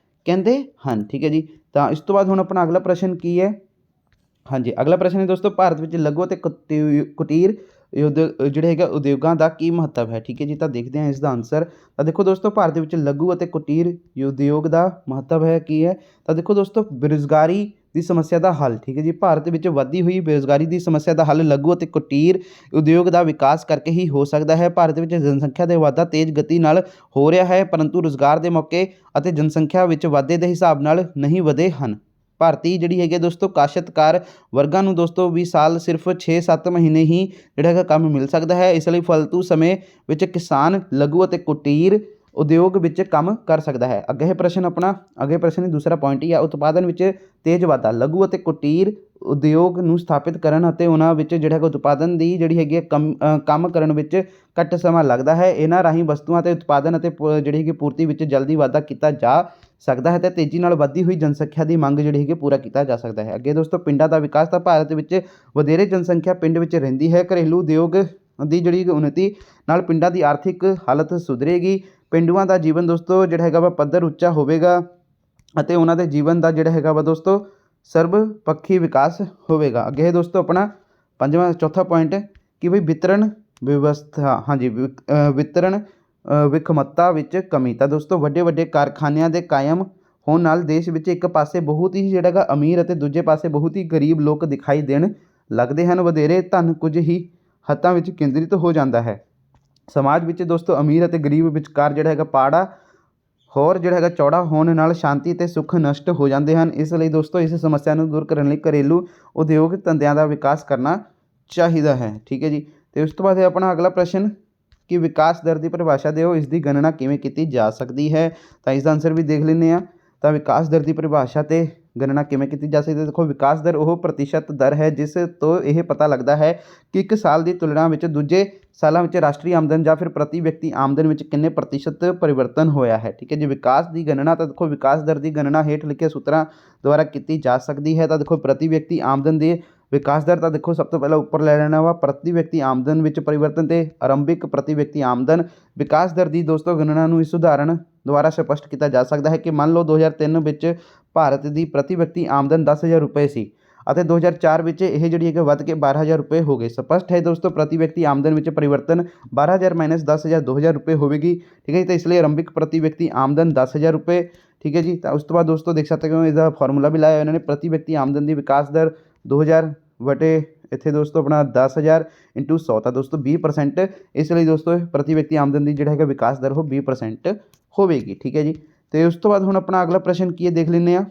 ਕਹਿੰਦੇ ਹਨ। ਠੀਕ ਹੈ ਜੀ, ਤਾਂ ਇਸ ਤੋਂ ਬਾਅਦ ਹੁਣ ਆਪਣਾ ਅਗਲਾ ਪ੍ਰਸ਼ਨ ਕੀ ਹੈ। ਹਾਂਜੀ, ਅਗਲਾ ਪ੍ਰਸ਼ਨ ਹੈ ਦੋਸਤੋ ਭਾਰਤ ਵਿੱਚ ਲਘੂ ਅਤੇ ਕੁਟੀਰ ਜਿਹੜੇ ਹੈਗਾ ਉਦਯੋਗਾਂ ਦਾ ਕੀ ਮਹੱਤਵ ਹੈ। ਠੀਕ ਹੈ ਜੀ, ਤਾਂ ਦੇਖਦੇ ਹਾਂ ਇਸ ਦਾ ਆਨਸਰ। ਤਾਂ ਦੇਖੋ ਦੋਸਤੋ ਭਾਰਤ ਵਿੱਚ ਲਘੂ ਅਤੇ ਕੁਟੀਰ ਉਦਯੋਗ ਦਾ ਮਹੱਤਵ ਹੈ ਕੀ ਹੈ। ਤਾਂ ਦੇਖੋ ਦੋਸਤੋ ਬੇਰੁਜ਼ਗਾਰੀ ਦੀ ਸਮੱਸਿਆ ਦਾ ਹੱਲ। ਠੀਕ ਹੈ ਜੀ, ਭਾਰਤ ਵਿੱਚ ਵਧਦੀ ਹੋਈ ਬੇਰੁਜ਼ਗਾਰੀ ਦੀ ਸਮੱਸਿਆ ਦਾ ਹੱਲ ਲਘੂ ਅਤੇ ਕੁਟੀਰ ਉਦਯੋਗ ਦਾ ਵਿਕਾਸ ਕਰਕੇ ਹੀ ਹੋ ਸਕਦਾ ਹੈ। ਭਾਰਤ ਵਿੱਚ ਜਨਸੰਖਿਆ ਦੇ ਵਾਧਾ ਤੇਜ਼ ਗਤੀ ਨਾਲ ਹੋ ਰਿਹਾ ਹੈ, ਪਰੰਤੂ ਰੁਜ਼ਗਾਰ ਦੇ ਮੌਕੇ ਅਤੇ ਜਨਸੰਖਿਆ ਵਿੱਚ ਵਾਧੇ ਦੇ ਹਿਸਾਬ ਨਾਲ ਨਹੀਂ ਵਧੇ ਹਨ। ਭਾਰਤੀ ਜਿਹੜੀ ਹੈਗੀ ਦੋਸਤੋ ਕਾਸ਼ਤਕਾਰ ਵਰਗਾਂ ਨੂੰ ਦੋਸਤੋ ਵੀ ਸਾਲ ਸਿਰਫ 6-7 ਮਹੀਨੇ ਹੀ ਜਿਹੜਾ ਹੈਗਾ ਕੰਮ ਮਿਲ ਸਕਦਾ ਹੈ। ਇਸ ਲਈ ਫਾਲਤੂ ਸਮੇਂ ਵਿੱਚ ਕਿਸਾਨ ਲਘੂ ਅਤੇ ਕੁਟੀਰ ਉਦਯੋਗ ਵਿੱਚ ਕੰਮ ਕਰ ਸਕਦਾ ਹੈ। ਅੱਗੇ ਪ੍ਰਸ਼ਨ ਦੂਸਰਾ ਪੁਆਇੰਟ ਹੀ ਆ, ਉਤਪਾਦਨ ਵਿੱਚ ਤੇਜ਼ ਵਾਧਾ। ਲਘੂ ਅਤੇ ਕੁਟੀਰ ਉਦਯੋਗ ਨੂੰ ਸਥਾਪਿਤ ਕਰਨ ਅਤੇ ਉਹਨਾਂ ਵਿੱਚ ਜਿਹੜਾ ਹੈਗਾ ਉਤਪਾਦਨ ਦੀ ਜਿਹੜੀ ਹੈਗੀ ਕੰਮ ਕਰਨ ਵਿੱਚ ਘੱਟ ਸਮਾਂ ਲੱਗਦਾ ਹੈ। ਇਹਨਾਂ ਰਾਹੀਂ ਵਸਤੂਆਂ ਅਤੇ ਉਤਪਾਦਨ ਅਤੇ ਜਿਹੜੀ ਹੈਗੀ ਪੂਰਤੀ ਵਿੱਚ ਜਲਦੀ ਵਾਧਾ ਕੀਤਾ ਜਾ ਸਕਦਾ ਹੈ ਅਤੇ ਤੇਜ਼ੀ ਨਾਲ ਵੱਧਦੀ ਹੋਈ ਜਨਸੰਖਿਆ ਦੀ ਮੰਗ ਜਿਹੜੀ ਹੈਗੀ ਪੂਰਾ ਕੀਤਾ ਜਾ ਸਕਦਾ ਹੈ। ਅੱਗੇ ਦੋਸਤੋ ਪਿੰਡਾਂ ਦਾ ਵਿਕਾਸ ਤਾਂ ਭਾਰਤ ਵਿੱਚ ਵਧੇਰੇ ਜਨਸੰਖਿਆ ਪਿੰਡ ਵਿੱਚ ਰਹਿੰਦੀ ਹੈ। ਘਰੇਲੂ ਉਦਯੋਗ ਦੀ ਜਿਹੜੀ ਉન્નਤੀ ਨਾਲ ਪਿੰਡਾਂ ਦੀ ਆਰਥਿਕ ਹਾਲਤ ਸੁਧਰੇਗੀ। ਪੇਂਡੂਆਂ ਦਾ ਜੀਵਨ ਦੋਸਤੋ ਜਿਹੜਾ ਹੈਗਾ ਵਾ ਪੱਧਰ ਉੱਚਾ ਹੋਵੇਗਾ ਅਤੇ ਉਹਨਾਂ ਦੇ ਜੀਵਨ ਦਾ ਜਿਹੜਾ ਹੈਗਾ ਵਾ ਦੋਸਤੋ ਸਰਬ ਪੱਖੀ ਵਿਕਾਸ ਹੋਵੇਗਾ। ਅੱਗੇ ਦੋਸਤੋ ਆਪਣਾ ਚੌਥਾ ਪੁਆਇੰਟ ਕਿ ਬਈ ਵਿਤਰਨ ਵਿਵਸਥਾ। ਹਾਂਜੀ, ਵਿਤਰਨ ਵਿਖਮਤਾ ਵਿੱਚ ਕਮੀ। ਤਾਂ ਦੋਸਤੋ ਵੱਡੇ ਕਾਰਖਾਨਿਆਂ ਦੇ ਕਾਇਮ ਹੋਣ ਨਾਲ ਦੇਸ਼ ਵਿੱਚ ਇੱਕ ਪਾਸੇ ਬਹੁਤ ਹੀ ਜਿਹੜਾ ਹੈਗਾ ਅਮੀਰ ਅਤੇ ਦੂਜੇ ਪਾਸੇ ਬਹੁਤ ਹੀ ਗਰੀਬ ਲੋਕ ਦਿਖਾਈ ਦੇਣ ਲੱਗਦੇ ਹਨ। ਵਧੇਰੇ ਧਨ ਕੁਝ ਹੀ ਹੱਥਾਂ ਵਿੱਚ ਕੇਂਦਰਿਤ ਹੋ ਜਾਂਦਾ ਹੈ। समाज ਵਿੱਚ ਦੋਸਤੋ ਅਮੀਰ ਅਤੇ ਗਰੀਬ ਵਿਚਕਾਰ ਜਿਹੜਾ ਹੈਗਾ ਪਾੜਾ ਹੋਰ ਜਿਹੜਾ ਹੈਗਾ ਚੌੜਾ ਹੋਣ ਨਾਲ ਸ਼ਾਂਤੀ ਅਤੇ ਸੁੱਖ ਨਸ਼ਟ ਹੋ ਜਾਂਦੇ ਹਨ। ਇਸ ਲਈ ਦੋਸਤੋ ਇਸ ਸਮੱਸਿਆ ਨੂੰ ਦੂਰ ਕਰਨ ਲਈ ਘਰੇਲੂ ਉਦਯੋਗ ਧੰਦਿਆਂ ਦਾ ਵਿਕਾਸ ਕਰਨਾ ਚਾਹੀਦਾ ਹੈ। ਠੀਕ ਹੈ ਜੀ। ਅਤੇ ਉਸ ਤੋਂ ਬਾਅਦ ਹੈ ਆਪਣਾ ਅਗਲਾ ਪ੍ਰਸ਼ਨ ਕਿ ਵਿਕਾਸ ਦਰ ਦੀ ਪਰਿਭਾਸ਼ਾ ਦਿਓ, ਇਸ ਦੀ ਗਣਨਾ ਕਿਵੇਂ ਕੀਤੀ ਜਾ ਸਕਦੀ ਹੈ। ਤਾਂ ਇਸ ਦਾ ਆਨਸਰ ਵੀ ਦੇਖ ਲੈਂਦੇ ਹਾਂ। ਤਾਂ ਵਿਕਾਸ ਦਰ ਦੀ ਪਰਿਭਾਸ਼ਾ ਅਤੇ ਗਣਨਾ ਕਿਵੇਂ ਕੀਤੀ ਜਾ ਸਕਦੀ ਹੈ। ਦੇਖੋ, ਵਿਕਾਸ ਦਰ ਉਹ ਪ੍ਰਤੀਸ਼ਤ ਦਰ ਹੈ ਜਿਸ ਤੋਂ ਇਹ ਪਤਾ ਲੱਗਦਾ ਹੈ ਕਿ ਇੱਕ ਸਾਲ ਦੀ ਤੁਲਨਾ ਵਿੱਚ ਦੂਜੇ ਸਾਲਾਂ ਵਿੱਚ ਰਾਸ਼ਟਰੀ ਆਮਦਨ ਜਾਂ ਫਿਰ ਪ੍ਰਤੀ ਵਿਅਕਤੀ ਆਮਦਨ ਵਿੱਚ ਕਿੰਨੇ ਪ੍ਰਤੀਸ਼ਤ ਪਰਿਵਰਤਨ ਹੋਇਆ ਹੈ। ਠੀਕ ਹੈ ਜੀ। ਵਿਕਾਸ ਦੀ ਗਣਨਾ ਤਾਂ ਦੇਖੋ ਵਿਕਾਸ ਦਰ ਦੀ ਗਣਨਾ ਹੇਠ ਲਿਖੇ ਸੂਤਰਾਂ ਦੁਆਰਾ ਕੀਤੀ ਜਾ ਸਕਦੀ ਹੈ। ਤਾਂ ਦੇਖੋ ਪ੍ਰਤੀ ਵਿਅਕਤੀ ਆਮਦਨ ਦੇ ਵਿਕਾਸ ਦਰ ਤਾਂ ਦੇਖੋ ਸਭ ਤੋਂ ਪਹਿਲਾਂ ਉੱਪਰ ਲੈ ਲੈਣਾ ਵਾ ਪ੍ਰਤੀ ਵਿਅਕਤੀ ਆਮਦਨ ਵਿੱਚ ਪਰਿਵਰਤਨ ਅਤੇ ਆਰੰਭਿਕ ਪ੍ਰਤੀ ਵਿਅਕਤੀ ਆਮਦਨ। ਵਿਕਾਸ ਦਰ ਦੀ ਦੋਸਤੋ ਗਣਨਾ ਨੂੰ ਇਸ ਉਦਾਹਰਣ ਦੁਆਰਾ ਸਪਸ਼ਟ ਕੀਤਾ ਜਾ ਸਕਦਾ ਹੈ ਕਿ ਮੰਨ ਲਓ 2003 ਵਿੱਚ ਭਾਰਤ ਦੀ ਪ੍ਰਤੀ ਵਿਅਕਤੀ ਆਮਦਨ 10,000 ਰੁਪਏ ਸੀ ਅਤੇ 2004 ਵਿੱਚ ਇਹ ਜਿਹੜੀ ਹੈਗੀ ਵੱਧ ਕੇ 12,000 ਰੁਪਏ ਹੋ ਗਏ। ਸਪਸ਼ਟ ਹੈ ਦੋਸਤੋ ਪ੍ਰਤੀ ਵਿਅਕਤੀ ਆਮਦਨ ਵਿੱਚ ਪਰਿਵਰਤਨ 12,000 ਮਾਈਨਸ 10,000 2,000 ਰੁਪਏ ਹੋਵੇਗੀ। ਠੀਕ ਹੈ ਜੀ। ਤਾਂ ਇਸ ਲਈ ਆਰੰਭਿਕ ਪ੍ਰਤੀ ਵਿਅਕਤੀ ਆਮਦਨ 10,000 ਰੁਪਏ। ਠੀਕ ਹੈ ਜੀ। ਤਾਂ ਉਸ ਤੋਂ ਬਾਅਦ ਦੋਸਤੋ ਦੇਖ ਸਕਦੇ ਹੋ ਇਹਦਾ ਫਾਰਮੂਲਾ ਵੀ ਲਾਇਆ ਇਹਨਾਂ ਨੇ ਪ੍ਰਤੀ ਵਿਅਕਤੀ ਆਮਦਨ ਦੀ ਵਿਕਾਸ ਦਰ 2,000 ਵਟੇ ਇੱਥੇ ਦੋਸਤੋ ਆਪਣਾ 10,000 ਇੰਟੂ 100 ਤਾਂ ਦੋਸਤੋ 20%। ਇਸ ਲਈ ਦੋਸਤੋ ਪ੍ਰਤੀ ਵਿਅਕਤੀ ਆਮਦਨ ਦੀ ਜਿਹੜਾ ਹੈਗਾ ਵਿਕਾਸ ਦਰ ਉਹ 20% ਹੋਵੇਗੀ। ਠੀਕ ਹੈ ਜੀ। ਅਤੇ ਉਸ ਤੋਂ ਬਾਅਦ ਹੁਣ ਆਪਣਾ ਅਗਲਾ ਪ੍ਰਸ਼ਨ ਕੀ ਹੈ ਦੇਖ ਲੈਂਦੇ ਹਾਂ।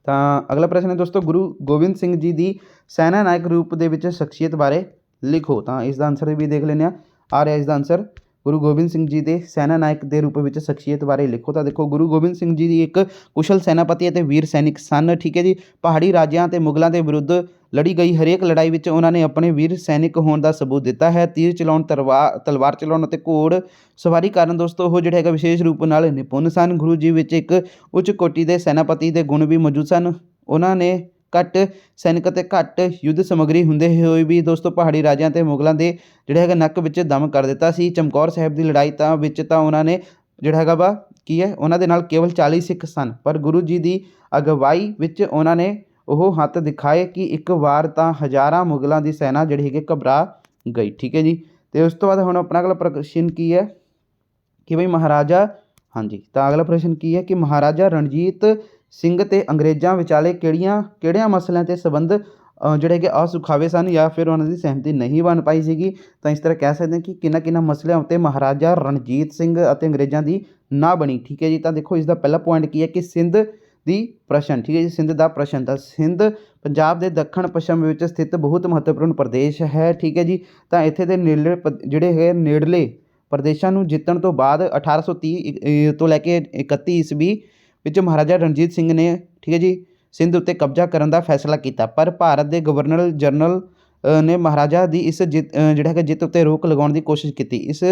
ਤਾਂ ਅਗਲਾ ਪ੍ਰਸ਼ਨ ਹੈ ਦੋਸਤੋ ਗੁਰੂ ਗੋਬਿੰਦ ਸਿੰਘ ਜੀ ਦੀ ਸੈਨਾ ਨਾਇਕ ਰੂਪ ਦੇ ਵਿੱਚ ਸ਼ਖਸੀਅਤ ਬਾਰੇ ਲਿਖੋ। ਤਾਂ ਇਸ ਦਾ ਆਨਸਰ ਵੀ ਦੇਖ ਲੈਂਦੇ ਹਾਂ। ਆ ਰਿਹਾ ਇਸ ਦਾ ਆਨਸਰ ਗੁਰੂ ਗੋਬਿੰਦ ਸਿੰਘ ਜੀ ਦੇ ਸੈਨਾ ਨਾਇਕ ਦੇ ਰੂਪ ਵਿੱਚ ਸ਼ਖਸੀਅਤ ਬਾਰੇ ਲਿਖੋ। ਤਾਂ ਦੇਖੋ ਗੁਰੂ ਗੋਬਿੰਦ ਸਿੰਘ ਜੀ ਦੀ ਇੱਕ ਕੁਸ਼ਲ ਸੈਨਾਪਤੀ ਅਤੇ ਵੀਰ ਸੈਨਿਕ ਸਨ। ਠੀਕ ਹੈ ਜੀ। ਪਹਾੜੀ ਰਾਜਿਆਂ ਅਤੇ ਮੁਗਲਾਂ ਦੇ ਵਿਰੁੱਧ ਲੜੀ ਗਈ ਹਰੇਕ ਲੜਾਈ ਵਿੱਚ ਉਹਨਾਂ ਨੇ ਆਪਣੇ ਵੀਰ ਸੈਨਿਕ ਹੋਣ ਦਾ ਸਬੂਤ ਦਿੱਤਾ ਹੈ। ਤੀਰ ਚਲਾਉਣ, ਤਲਵਾਰ ਚਲਾਉਣ ਅਤੇ ਘੋੜ ਸਵਾਰੀ ਕਾਰਨ ਦੋਸਤੋ ਉਹ ਜਿਹੜੇ ਹੈਗਾ ਵਿਸ਼ੇਸ਼ ਰੂਪ ਨਾਲ ਨਿਪੁੰਨ ਸਨ। ਗੁਰੂ ਜੀ ਵਿੱਚ ਇੱਕ ਉੱਚ ਕੋਟੀ ਦੇ ਸੈਨਾਪਤੀ ਦੇ ਗੁਣ ਵੀ ਮੌਜੂਦ ਸਨ। ਉਹਨਾਂ ਨੇ ਘੱਟ ਸੈਨਿਕ ਅਤੇ ਘੱਟ ਯੁੱਧ ਸਮੱਗਰੀ ਹੁੰਦੇ ਹੋਏ ਵੀ ਦੋਸਤੋ ਪਹਾੜੀ ਰਾਜਿਆਂ ਅਤੇ ਮੁਗਲਾਂ ਦੇ ਜਿਹੜਾ ਹੈਗਾ ਨੱਕ ਵਿੱਚ ਦਮ ਕਰ ਦਿੱਤਾ ਸੀ। ਚਮਕੌਰ ਸਾਹਿਬ ਦੀ ਲੜਾਈ ਵਿੱਚ ਉਹਨਾਂ ਨੇ ਜਿਹੜਾ ਹੈਗਾ ਵਾ ਕੀ ਹੈ ਉਹਨਾਂ ਦੇ ਨਾਲ ਕੇਵਲ 40 ਸਿੱਖ ਸਨ, ਪਰ ਗੁਰੂ ਜੀ ਦੀ ਅਗਵਾਈ ਵਿੱਚ ਉਹਨਾਂ ਨੇ ਉਹ ਹੱਥ ਦਿਖਾਏ ਕਿ ਇੱਕ ਵਾਰ ਤਾਂ ਹਜ਼ਾਰਾਂ ਮੁਗਲਾਂ ਦੀ ਸੈਨਾ ਜਿਹੜੀ ਹੈਗੀ ਘਬਰਾ ਗਈ। ਠੀਕ ਹੈ ਜੀ। ਅਤੇ ਉਸ ਤੋਂ ਬਾਅਦ ਹੁਣ ਆਪਣਾ ਅਗਲਾ ਪ੍ਰਸ਼ਨ ਕੀ ਹੈ ਕਿ ਬਈ ਮਹਾਰਾਜਾ ਹਾਂਜੀ ਤਾਂ ਅਗਲਾ ਪ੍ਰਸ਼ਨ ਕੀ ਹੈ ਕਿ ਮਹਾਰਾਜਾ ਰਣਜੀਤ ਸਿੰਘ ਅਤੇ ਅੰਗਰੇਜ਼ਾਂ ਵਿਚਾਲੇ ਕਿਹੜਿਆਂ ਮਸਲਿਆਂ 'ਤੇ ਸੰਬੰਧ ਜਿਹੜੇ ਹੈਗੇ ਅਸੁਖਾਵੇ ਸਨ ਜਾਂ ਫਿਰ ਉਹਨਾਂ ਦੀ ਸਹਿਮਤੀ ਨਹੀਂ ਬਣ ਪਾਈ ਸੀਗੀ। ਤਾਂ ਇਸ ਤਰ੍ਹਾਂ ਕਹਿ ਸਕਦੇ ਹਾਂ ਕਿ ਕਿਹਨਾਂ ਮਸਲਿਆਂ ਉੱਤੇ ਮਹਾਰਾਜਾ ਰਣਜੀਤ ਸਿੰਘ ਅਤੇ ਅੰਗਰੇਜ਼ਾਂ ਦੀ ਨਾ ਬਣੀ। ਠੀਕ ਹੈ ਜੀ। ਤਾਂ ਦੇਖੋ ਇਸ ਦਾ ਪਹਿਲਾ ਪੁਆਇੰਟ ਕੀ ਹੈ ਕਿ ਸਿੰਧ ਦੀ ਪ੍ਰਸ਼ਨ। ਠੀਕ ਹੈ ਜੀ। ਸਿੰਧ ਦਾ ਪ੍ਰਸ਼ਨ ਤਾਂ ਸਿੰਧ ਪੰਜਾਬ ਦੇ ਦੱਖਣ ਪੱਛਮ ਵਿੱਚ ਸਥਿਤ ਬਹੁਤ ਮਹੱਤਵਪੂਰਨ ਪ੍ਰਦੇਸ਼ ਹੈ। ਠੀਕ ਹੈ ਜੀ। ਤਾਂ ਇੱਥੇ ਦੇ ਨੇੜਲੇ ਜਿਹੜੇ ਹੈ ਨੇੜਲੇ ਪ੍ਰਦੇਸ਼ਾਂ ਨੂੰ ਜਿੱਤਣ ਤੋਂ ਬਾਅਦ 1830 ਤੋਂ ਲੈ ਕੇ 31 ਈਸਵੀ ਵਿੱਚ ਮਹਾਰਾਜਾ ਰਣਜੀਤ ਸਿੰਘ ਨੇ ਠੀਕ ਹੈ ਜੀ ਸਿੰਧ ਉੱਤੇ ਕਬਜ਼ਾ ਕਰਨ ਦਾ ਫੈਸਲਾ ਕੀਤਾ, ਪਰ ਭਾਰਤ ਦੇ ਗਵਰਨਰ ਜਨਰਲ ਨੇ ਮਹਾਰਾਜਾ ਦੀ ਇਸ ਜਿਹੜਾ ਹੈਗਾ ਜਿੱਤ ਉੱਤੇ ਰੋਕ ਲਗਾਉਣ ਦੀ ਕੋਸ਼ਿਸ਼ ਕੀਤੀ। ਇਸ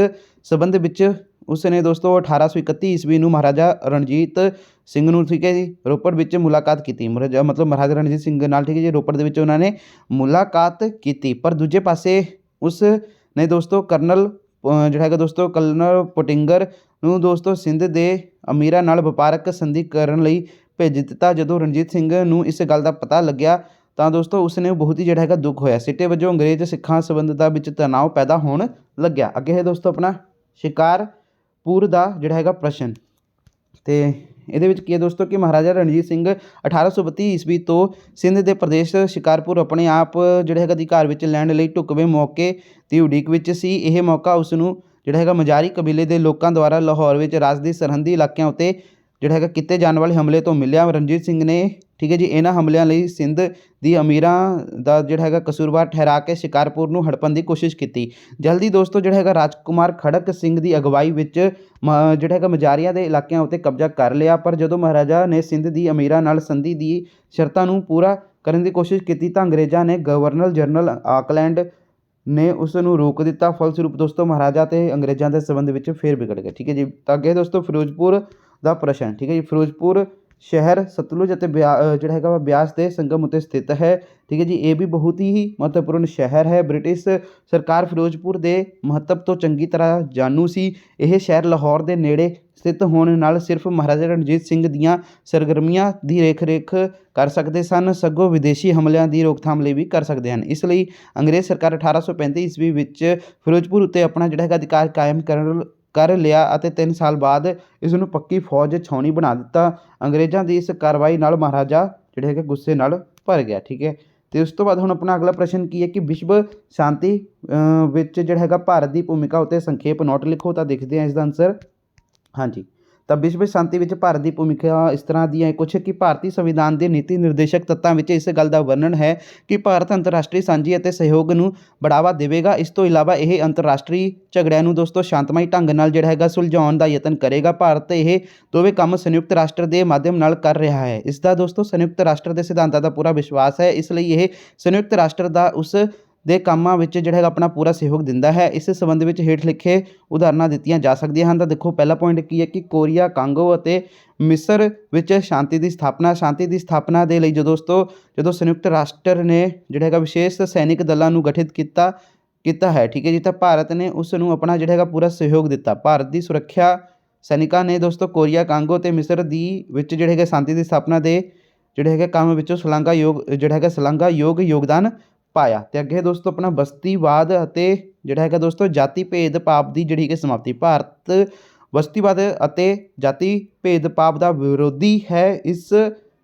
ਸੰਬੰਧ ਵਿੱਚ ਉਸ ਨੇ ਦੋਸਤੋ 1831 ਈਸਵੀ ਨੂੰ ਮਹਾਰਾਜਾ ਰਣਜੀਤ ਸਿੰਘ ਨੂੰ ਠੀਕ ਹੈ ਜੀ ਰੋਪੜ ਵਿੱਚ ਮੁਲਾਕਾਤ ਕੀਤੀ। ਮਹਾਰਾਜਾ ਰਣਜੀਤ ਸਿੰਘ ਨਾਲ ਠੀਕ ਹੈ ਜੀ ਰੋਪੜ ਦੇ ਵਿੱਚ ਉਹਨਾਂ ਨੇ ਮੁਲਾਕਾਤ ਕੀਤੀ। ਪਰ ਦੂਜੇ ਪਾਸੇ ਉਸ ਨੇ ਦੋਸਤੋ ਕਰਨਲ ਪੋਟਿੰਗਰ ਨੂੰ ਦੋਸਤੋ ਸਿੰਧ ਦੇ ਅਮੀਰਾਂ ਨਾਲ ਵਪਾਰਕ ਸੰਧੀ ਕਰਨ ਲਈ ਭੇਜ ਦਿੱਤਾ। ਜਦੋਂ ਰਣਜੀਤ ਸਿੰਘ ਨੂੰ ਇਸ ਗੱਲ ਦਾ ਪਤਾ ਲੱਗਿਆ ਤਾਂ ਦੋਸਤੋ ਉਸ ਨੇ ਬਹੁਤ ਹੀ ਜਿਹੜਾ ਹੈਗਾ ਦੁੱਖ ਹੋਇਆ। ਸਿੱਟੇ ਵਜੋਂ ਅੰਗਰੇਜ਼ ਸਿੱਖਾਂ ਸੰਬੰਧ ਦਾ ਵਿੱਚ ਤਣਾਅ ਪੈਦਾ ਹੋਣ ਲੱਗਿਆ। ਅੱਗੇ ਹੈ ਦੋਸਤੋ ਆਪਣਾ ਸ਼ਿਕਾਰਪੁਰ ਦਾ ਜਿਹੜਾ ਹੈਗਾ ਪ੍ਰਸ਼ਨ। ਅਤੇ ਇਹਦੇ ਵਿੱਚ ਕੀ ਹੈ ਦੋਸਤੋ ਕਿ ਮਹਾਰਾਜਾ ਰਣਜੀਤ ਸਿੰਘ 1832 ਈਸਵੀ ਤੋਂ ਸਿੰਧ ਦੇ ਪ੍ਰਦੇਸ਼ ਸ਼ਿਕਾਰਪੁਰ ਆਪਣੇ ਆਪ ਜਿਹੜਾ ਹੈਗਾ ਅਧਿਕਾਰ ਵਿੱਚ ਲੈਣ ਲਈ ਢੁਕਵੇਂ ਮੌਕੇ ਦੀ ਉਡੀਕ ਵਿੱਚ ਸੀ। ਇਹ ਮੌਕਾ ਉਸ ਨੂੰ ਜਿਹੜਾ ਹੈਗਾ ਮਜ਼ਾਰੀ ਕਬੀਲੇ ਦੇ ਲੋਕਾਂ ਦੁਆਰਾ ਲਾਹੌਰ ਵਿੱਚ ਰਾਜ ਦੀ ਸਰਹੱਦੀ ਇਲਾਕਿਆਂ ਉੱਤੇ ਜਿਹੜਾ ਹੈਗਾ ਕੀਤੇ ਜਾਣ ਵਾਲੇ ਹਮਲੇ ਤੋਂ ਮਿਲਿਆ। ਰਣਜੀਤ ਸਿੰਘ ਨੇ ਠੀਕ ਹੈ ਜੀ ਇਹਨਾਂ ਹਮਲਿਆਂ ਲਈ ਸਿੰਧ ਦੀ ਅਮੀਰਾਂ ਦਾ ਜਿਹੜਾ ਹੈਗਾ ਕਸੂਰਵਾਰ ਠਹਿਰਾ ਕੇ ਸ਼ਿਕਾਰਪੁਰ ਨੂੰ ਹੜਪਣ ਦੀ ਕੋਸ਼ਿਸ਼ ਕੀਤੀ। ਜਲਦੀ ਦੋਸਤੋ ਜਿਹੜਾ ਹੈਗਾ ਰਾਜਕੁਮਾਰ ਖੜਕ ਸਿੰਘ ਦੀ ਅਗਵਾਈ ਵਿੱਚ ਜਿਹੜਾ ਹੈਗਾ ਮਜ਼ਾਰੀਆਂ ਦੇ ਇਲਾਕਿਆਂ ਉੱਤੇ ਕਬਜ਼ਾ ਕਰ ਲਿਆ। ਪਰ ਜਦੋਂ ਮਹਾਰਾਜਾ ਨੇ ਸਿੰਧ ਦੀ ਅਮੀਰਾਂ ਨਾਲ ਸੰਧੀ ਦੀ ਸ਼ਰਤਾਂ ਨੂੰ ਪੂਰਾ ਕਰਨ ਦੀ ਕੋਸ਼ਿਸ਼ ਕੀਤੀ ਤਾਂ ਅੰਗਰੇਜ਼ਾਂ ਨੇ ਗਵਰਨਰ ਜਨਰਲ ਆਕਲੈਂਡ ਨੇ ਉਸ ਨੂੰ ਰੋਕ ਦਿੱਤਾ। ਫਲਸਰੂਪ ਦੋਸਤੋ ਮਹਾਰਾਜਾ ਅਤੇ ਅੰਗਰੇਜ਼ਾਂ ਦੇ ਸੰਬੰਧ ਵਿੱਚ ਫੇਰ ਵਿਗੜ ਗਏ। ਠੀਕ ਹੈ ਜੀ। ਤਾਂ ਅੱਗੇ ਦੋਸਤੋ ਫਿਰੋਜ਼ਪੁਰ ਦਾ ਪ੍ਰਸ਼ਨ। ਠੀਕ ਹੈ ਜੀ। ਫਿਰੋਜ਼ਪੁਰ ਸ਼ਹਿਰ ਸਤਲੁਜ ਅਤੇ ਜਿਹੜਾ ਹੈਗਾ ਵਾ ਬਿਆਸ ਦੇ ਸੰਗਮ ਉੱਤੇ ਸਥਿਤ ਹੈ। ਠੀਕ ਹੈ ਜੀ। ਇਹ ਵੀ ਬਹੁਤ ਹੀ ਮਹੱਤਵਪੂਰਨ ਸ਼ਹਿਰ ਹੈ। ਬ੍ਰਿਟਿਸ਼ ਸਰਕਾਰ ਫਿਰੋਜ਼ਪੁਰ ਦੇ ਮਹੱਤਵ ਤੋਂ ਚੰਗੀ ਤਰ੍ਹਾਂ ਜਾਣੂ ਸੀ। ਇਹ ਸ਼ਹਿਰ ਲਾਹੌਰ ਦੇ ਨੇੜੇ ਸਥਿਤ ਹੋਣ ਨਾਲ ਸਿਰਫ ਮਹਾਰਾਜਾ ਰਣਜੀਤ ਸਿੰਘ ਦੀਆਂ ਸਰਗਰਮੀਆਂ ਦੀ ਰੇਖ ਕਰ ਸਕਦੇ ਸਨ, ਸਗੋਂ ਵਿਦੇਸ਼ੀ ਹਮਲਿਆਂ ਦੀ ਰੋਕਥਾਮ ਲਈ ਵੀ ਕਰ ਸਕਦੇ ਹਨ। ਇਸ ਲਈ ਅੰਗਰੇਜ਼ ਸਰਕਾਰ 1835 ਈਸਵੀ ਵਿੱਚ ਫਿਰੋਜ਼ਪੁਰ ਉੱਤੇ ਆਪਣਾ ਜਿਹੜਾ ਹੈਗਾ ਅਧਿਕਾਰ ਕਾਇਮ ਕਰ ਲਿਆ ਅਤੇ 3 ਸਾਲ ਬਾਅਦ ਇਸ ਨੂੰ ਪੱਕੀ ਫੌਜ ਛਾਉਣੀ ਬਣਾ ਦਿੱਤਾ। ਅੰਗਰੇਜ਼ਾਂ ਦੀ ਇਸ ਕਾਰਵਾਈ ਨਾਲ ਮਹਾਰਾਜਾ ਜਿਹੜੇ ਹੈਗੇ ਗੁੱਸੇ ਨਾਲ ਭਰ ਗਿਆ। ਠੀਕ ਹੈ। ਤੇ ਉਸ ਤੋਂ ਬਾਅਦ ਹੁਣ ਆਪਣਾ ਅਗਲਾ ਪ੍ਰਸ਼ਨ ਕੀ ਹੈ ਕਿ ਵਿਸ਼ਵ ਸ਼ਾਂਤੀ ਵਿੱਚ ਜਿਹੜਾ ਹੈਗਾ ਭਾਰਤ ਦੀ ਭੂਮਿਕਾ ਉੱਤੇ ਸੰਖੇਪ ਨੋਟ ਲਿਖੋ। ਤਾਂ ਦੇਖਦੇ ਹਾਂ ਇਸ ਦਾ ਆਨਸਰ। ਹਾਂਜੀ, ਤਾਂ ਵਿਸ਼ਵ ਸ਼ਾਂਤੀ ਵਿੱਚ ਭਾਰਤ ਦੀ ਭੂਮਿਕਾ ਇਸ ਤਰ੍ਹਾਂ ਦੀ ਹੈ ਕੁਛ ਕਿ ਭਾਰਤੀ ਸੰਵਿਧਾਨ ਦੇ ਨੀਤੀ ਨਿਰਦੇਸ਼ਕ ਤੱਤਾਂ ਵਿੱਚ ਇਸ ਗੱਲ ਦਾ ਵਰਣਨ ਹੈ ਕਿ ਭਾਰਤ ਅੰਤਰਰਾਸ਼ਟਰੀ ਸਾਂਝੀ ਅਤੇ ਸਹਿਯੋਗ ਨੂੰ ਬੜਾਵਾ ਦੇਵੇਗਾ। ਇਸ ਤੋਂ ਇਲਾਵਾ ਇਹ ਅੰਤਰਰਾਸ਼ਟਰੀ ਝਗੜਿਆਂ ਨੂੰ ਦੋਸਤੋ ਸ਼ਾਂਤਮਈ ਢੰਗ ਨਾਲ ਜਿਹੜਾ ਹੈਗਾ ਸੁਲਝਾਉਣ ਦਾ ਯਤਨ ਕਰੇਗਾ। ਭਾਰਤ ਇਹ ਦੋਵੇਂ ਕੰਮ ਸੰਯੁਕਤ ਰਾਸ਼ਟਰ ਦੇ ਮਾਧਿਅਮ ਨਾਲ ਕਰ ਰਿਹਾ ਹੈ। ਇਸ ਦਾ ਦੋਸਤੋ ਸੰਯੁਕਤ ਰਾਸ਼ਟਰ ਦੇ ਸਿਧਾਂਤਾਂ ਦਾ ਪੂਰਾ ਵਿਸ਼ਵਾਸ ਹੈ, ਇਸ ਲਈ ਇਹ ਸੰਯੁਕਤ ਰਾਸ਼ਟਰ ਦਾ ਉਸ ਦੇ ਕੰਮਾਂ ਵਿੱਚ ਜਿਹੜਾ ਹੈਗਾ ਆਪਣਾ ਪੂਰਾ ਸਹਿਯੋਗ ਦਿੰਦਾ ਹੈ। ਇਸ ਸੰਬੰਧ ਵਿੱਚ ਹੇਠ ਲਿਖੇ ਉਦਾਹਰਨਾਂ ਦਿੱਤੀਆਂ ਜਾ ਸਕਦੀਆਂ ਹਨ। ਤਾਂ ਦੇਖੋ ਪਹਿਲਾ ਪੁਆਇੰਟ ਕੀ ਹੈ ਕਿ ਕੋਰੀਆ, ਕਾਂਗੋ ਅਤੇ ਮਿਸਰ ਵਿੱਚ ਸ਼ਾਂਤੀ ਦੀ ਸਥਾਪਨਾ ਦੇ ਲਈ ਜਦੋਂ ਸੰਯੁਕਤ ਰਾਸ਼ਟਰ ਨੇ ਜਿਹੜਾ ਹੈਗਾ ਵਿਸ਼ੇਸ਼ ਸੈਨਿਕ ਦਲਾਂ ਨੂੰ ਗਠਿਤ ਕੀਤਾ ਹੈ, ਠੀਕ ਹੈ ਜੀ, ਤਾਂ ਭਾਰਤ ਨੇ ਉਸ ਨੂੰ ਆਪਣਾ ਜਿਹੜਾ ਹੈਗਾ ਪੂਰਾ ਸਹਿਯੋਗ ਦਿੱਤਾ। ਭਾਰਤ ਦੀ ਸੁਰੱਖਿਆ ਸੈਨਿਕਾਂ ਨੇ ਦੋਸਤੋ ਕੋਰੀਆ, ਕਾਂਗੋ ਅਤੇ ਮਿਸਰ ਦੀ ਵਿੱਚ ਜਿਹੜੇ ਹੈਗੇ ਸ਼ਾਂਤੀ ਦੀ ਸਥਾਪਨਾ ਦੇ ਜਿਹੜੇ ਹੈਗੇ ਕੰਮ ਵਿੱਚੋਂ ਸ਼ਲਾਘਾਯੋਗ ਯੋਗਦਾਨ ਪਾਇਆ। ਤੇ ਅੱਗੇ ਦੋਸਤੋ ਆਪਣਾ ਬਸਤੀਵਾਦ ਅਤੇ ਜਿਹੜਾ ਹੈਗਾ ਦੋਸਤੋ ਜਾਤੀ ਭੇਦਭਾਵ ਦੀ ਜਿਹੜੀ ਹੈਗੀ ਸਮਾਪਤੀ। ਭਾਰਤ ਬਸਤੀਵਾਦ ਅਤੇ ਜਾਤੀ ਭੇਦਭਾਵ ਦਾ ਵਿਰੋਧੀ ਹੈ, ਇਸ